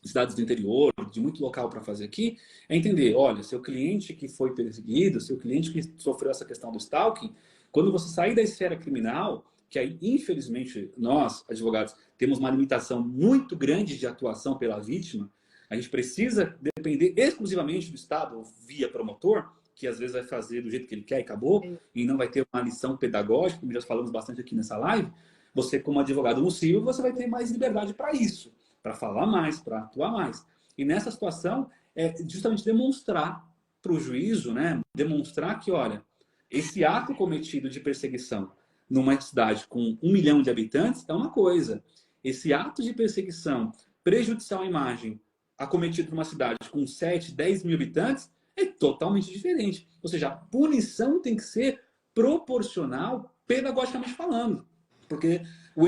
cidades do interior, de muito local para fazer aqui, é entender, olha, seu cliente que foi perseguido, seu cliente que sofreu essa questão do stalking, quando você sair da esfera criminal, que aí, infelizmente, nós, advogados, temos uma limitação muito grande de atuação pela vítima, a gente precisa depender exclusivamente do Estado via promotor, que às vezes vai fazer do jeito que ele quer e acabou, e não vai ter uma lição pedagógica, como já falamos bastante aqui nessa live. Você, como advogado no civil, você vai ter mais liberdade para isso, para falar mais, para atuar mais. E nessa situação, é justamente demonstrar para o juízo, né, demonstrar que, olha, esse ato cometido de perseguição numa cidade com 1 milhão de habitantes é uma coisa. Esse ato de perseguição prejudicial à imagem acometido numa cidade com 7, 10 mil habitantes é totalmente diferente. Ou seja, a punição tem que ser proporcional, pedagogicamente falando. Porque o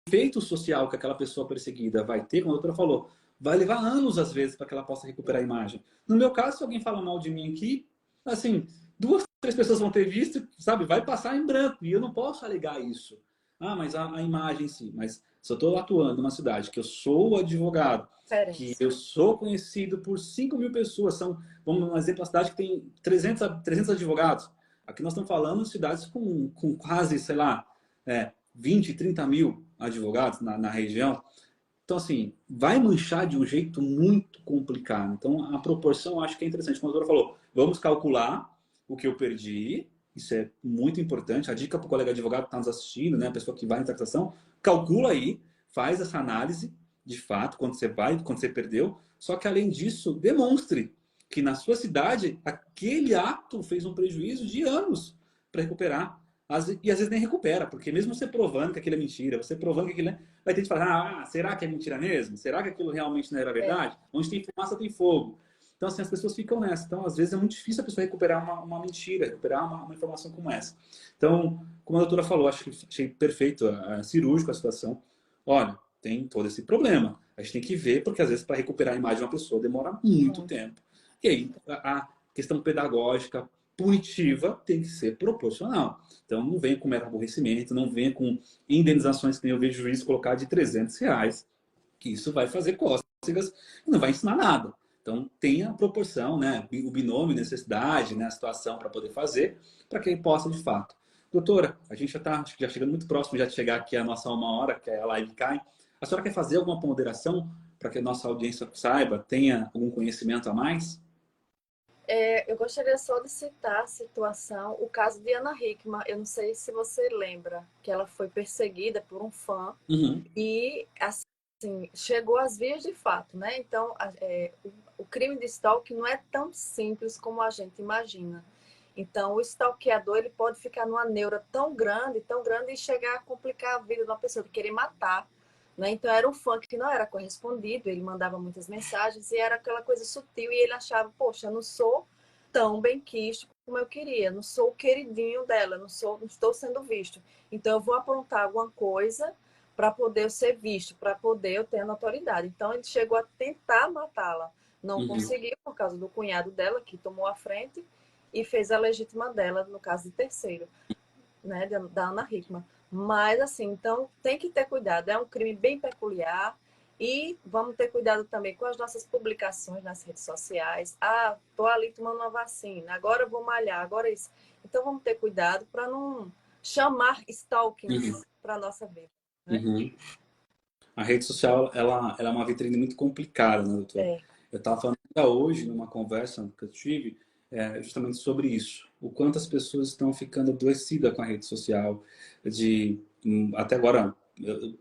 efeito social que aquela pessoa perseguida vai ter, como a doutora falou, vai levar anos, às vezes, para que ela possa recuperar a imagem. No meu caso, se alguém fala mal de mim aqui, assim, 2, 3 pessoas vão ter visto, sabe, vai passar em branco. E eu não posso alegar isso. Ah, mas a imagem em si. Mas se eu estou atuando numa cidade que eu sou advogado, que eu sou conhecido por 5 mil pessoas, vamos um exemplo, uma cidade que tem 300 advogados. Aqui nós estamos falando de cidades com quase, sei lá, 20, 30 mil advogados na região. Então, assim, vai manchar de um jeito muito complicado. Então, a proporção eu acho que é interessante. Como a doutora falou, vamos calcular o que eu perdi. Isso é muito importante. A dica para o colega advogado que está nos assistindo, né, a pessoa que vai em tratação, calcula aí, faz essa análise, de fato, quando você perdeu. Só que, além disso, demonstre que na sua cidade, aquele ato fez um prejuízo de anos para recuperar. E às vezes nem recupera, porque mesmo você provando que aquilo é mentira, você provando que aquilo vai ter que falar, será que é mentira mesmo? Será que aquilo realmente não era verdade? Onde tem fumaça tem fogo. Então, assim, as pessoas ficam nessa. Então, às vezes, é muito difícil a pessoa recuperar uma mentira, recuperar uma informação como essa. Então, como a doutora falou, achei perfeito, cirúrgico a situação. Olha, tem todo esse problema. A gente tem que ver, porque às vezes para recuperar a imagem de uma pessoa demora muito tempo. E aí a questão pedagógica, punitiva, tem que ser proporcional. Então não venha com mero aborrecimento, não venha com indenizações que nem eu vejo juiz colocar de R$ 300, que isso vai fazer cócegas e não vai ensinar nada. Então tenha a proporção, né? O binômio, necessidade, né? A situação para poder fazer, para que ele possa de fato. Doutora, a gente já está já chegando muito próximo já de chegar aqui a nossa 1 hora, que é a live cai. A senhora quer fazer alguma ponderação para que a nossa audiência saiba, tenha algum conhecimento a mais? Eu gostaria só de citar a situação, o caso de Ana Hickman. Eu não sei se você lembra que ela foi perseguida por um fã e assim, chegou às vias de fato, né? Então, o crime de stalking não é tão simples como a gente imagina. Então, o stalkeador ele pode ficar numa neura tão grande e chegar a complicar a vida de uma pessoa, de querer matar. Né? Então, era um fã que não era correspondido, ele mandava muitas mensagens e era aquela coisa sutil. E ele achava, poxa, eu não sou tão bem quisto como eu queria, não sou o queridinho dela, não estou sendo visto. Então, eu vou aprontar alguma coisa para poder eu ser visto, para poder eu ter a notoriedade. Então, ele chegou a tentar matá-la. Não conseguiu, por causa do cunhado dela, que tomou a frente e fez a legítima dela, no caso de terceiro, né, da Ana Hickman. Mas, assim, então tem que ter cuidado. É um crime bem peculiar e vamos ter cuidado também com as nossas publicações nas redes sociais. Ah, tô ali tomando uma vacina, agora eu vou malhar, agora isso. Então vamos ter cuidado para não chamar stalking para a nossa vida. Né? A rede social, ela é uma vitrine muito complicada, né, doutora? Eu estava falando ainda hoje, numa conversa que eu tive, justamente sobre isso. O quanto as pessoas estão ficando adoecidas com a rede social. Até agora,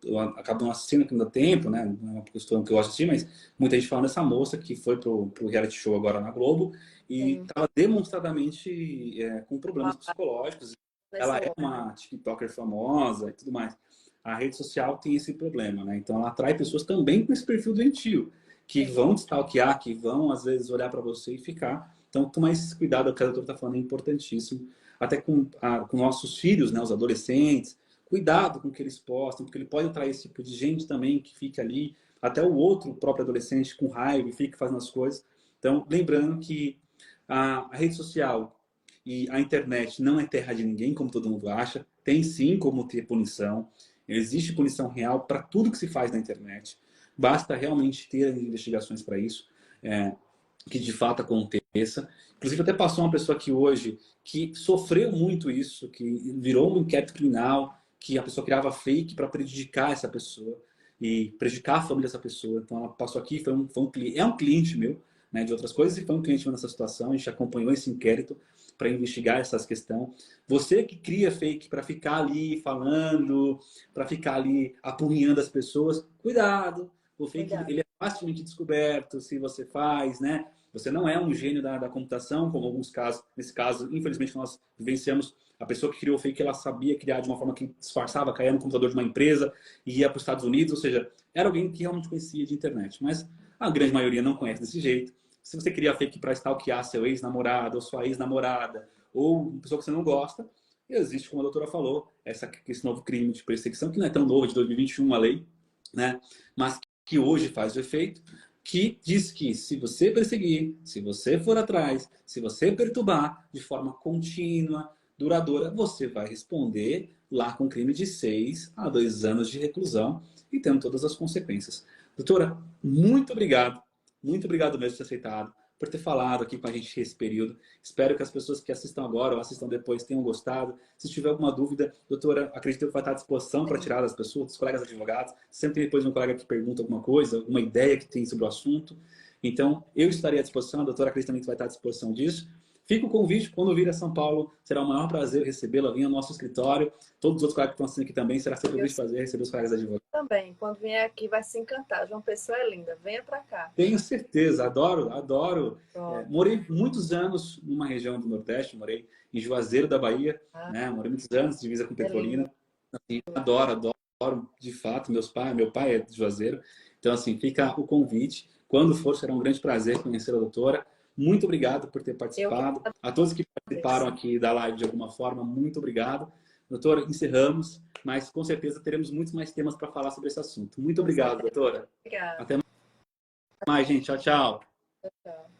eu acabo não assistindo aqui no tempo, né? Não é uma questão que eu gosto de assistir, mas muita gente falando dessa moça que foi pro reality show agora na Globo e estava demonstradamente com problemas psicológicos. Ela é uma TikToker famosa e tudo mais. A rede social tem esse problema, né? Então ela atrai pessoas também com esse perfil doentio, que vão te stalkear, que vão às vezes olhar para você e ficar. Então tomar esse cuidado, o que a doutora está falando é importantíssimo. Até com nossos filhos, né? Os adolescentes, cuidado com o que eles postam, porque ele pode atrair esse tipo de gente também que fica ali, até o outro, o próprio adolescente, com raiva e fica fazendo as coisas. Então, lembrando que a rede social e a internet não é terra de ninguém, como todo mundo acha. Tem sim como ter punição. Existe punição real para tudo que se faz na internet. Basta realmente ter investigações para isso, que de fato aconteça. Inclusive, até passou uma pessoa aqui hoje que sofreu muito isso, que virou um inquérito criminal, que a pessoa criava fake para prejudicar essa pessoa e prejudicar a família dessa pessoa. Então, ela passou aqui, é um cliente meu, né, de outras coisas, e foi um cliente meu nessa situação. A gente acompanhou esse inquérito para investigar essas questões. Você que cria fake para ficar ali falando, para ficar ali apurrinhando as pessoas, cuidado. O fake ele é facilmente descoberto se você faz, né? Você não é um gênio da computação, como alguns casos. Nesse caso, infelizmente, nós vivenciamos a pessoa que criou o fake, ela sabia criar de uma forma que disfarçava, caía no computador de uma empresa e ia para os Estados Unidos, ou seja, era alguém que realmente conhecia de internet. Mas a grande maioria não conhece desse jeito. Se você cria fake para stalkear seu ex-namorado ou sua ex-namorada, ou uma pessoa que você não gosta, existe, como a doutora falou, esse novo crime de perseguição, que não é tão novo, de 2021 a lei, né? Mas que hoje faz o efeito, que diz que se você perseguir, se você for atrás, se você perturbar de forma contínua, duradoura, você vai responder lá com crime de 6 a 2 anos de reclusão e tendo todas as consequências. Doutora, muito obrigado. Muito obrigado mesmo por ter aceitado, por ter falado aqui com a gente esse período. Espero que as pessoas que assistam agora ou assistam depois tenham gostado. Se tiver alguma dúvida, doutora, acredito que vai estar à disposição para tirar das pessoas, dos colegas advogados. Sempre tem depois um colega que pergunta alguma coisa, uma ideia que tem sobre o assunto. Então, eu estarei à disposição, a doutora acredita também que vai estar à disposição disso. Fica o convite, quando vir a São Paulo, será o maior prazer recebê-la, vir ao nosso escritório. Todos os outros colegas que estão assistindo aqui também, será sempre um grande prazer receber os colegas advogados. Também, quando vier aqui, vai se encantar. João Pessoa é linda, venha para cá. Tenho certeza, adoro, adoro. Morei muitos anos numa região do Nordeste, morei em Juazeiro da Bahia, né? Morei muitos anos, divisa com Petrolina. Assim, adoro, adoro, de fato, meu pai é de Juazeiro. Então, assim, fica o convite. Quando for, será um grande prazer conhecer a doutora. Muito obrigado por ter participado. A todos que participaram aqui da live de alguma forma, muito obrigado. Doutora, encerramos, mas com certeza teremos muitos mais temas para falar sobre esse assunto. Muito obrigado, doutora. Obrigada. Até mais, gente. Tchau, tchau. Tchau, tchau.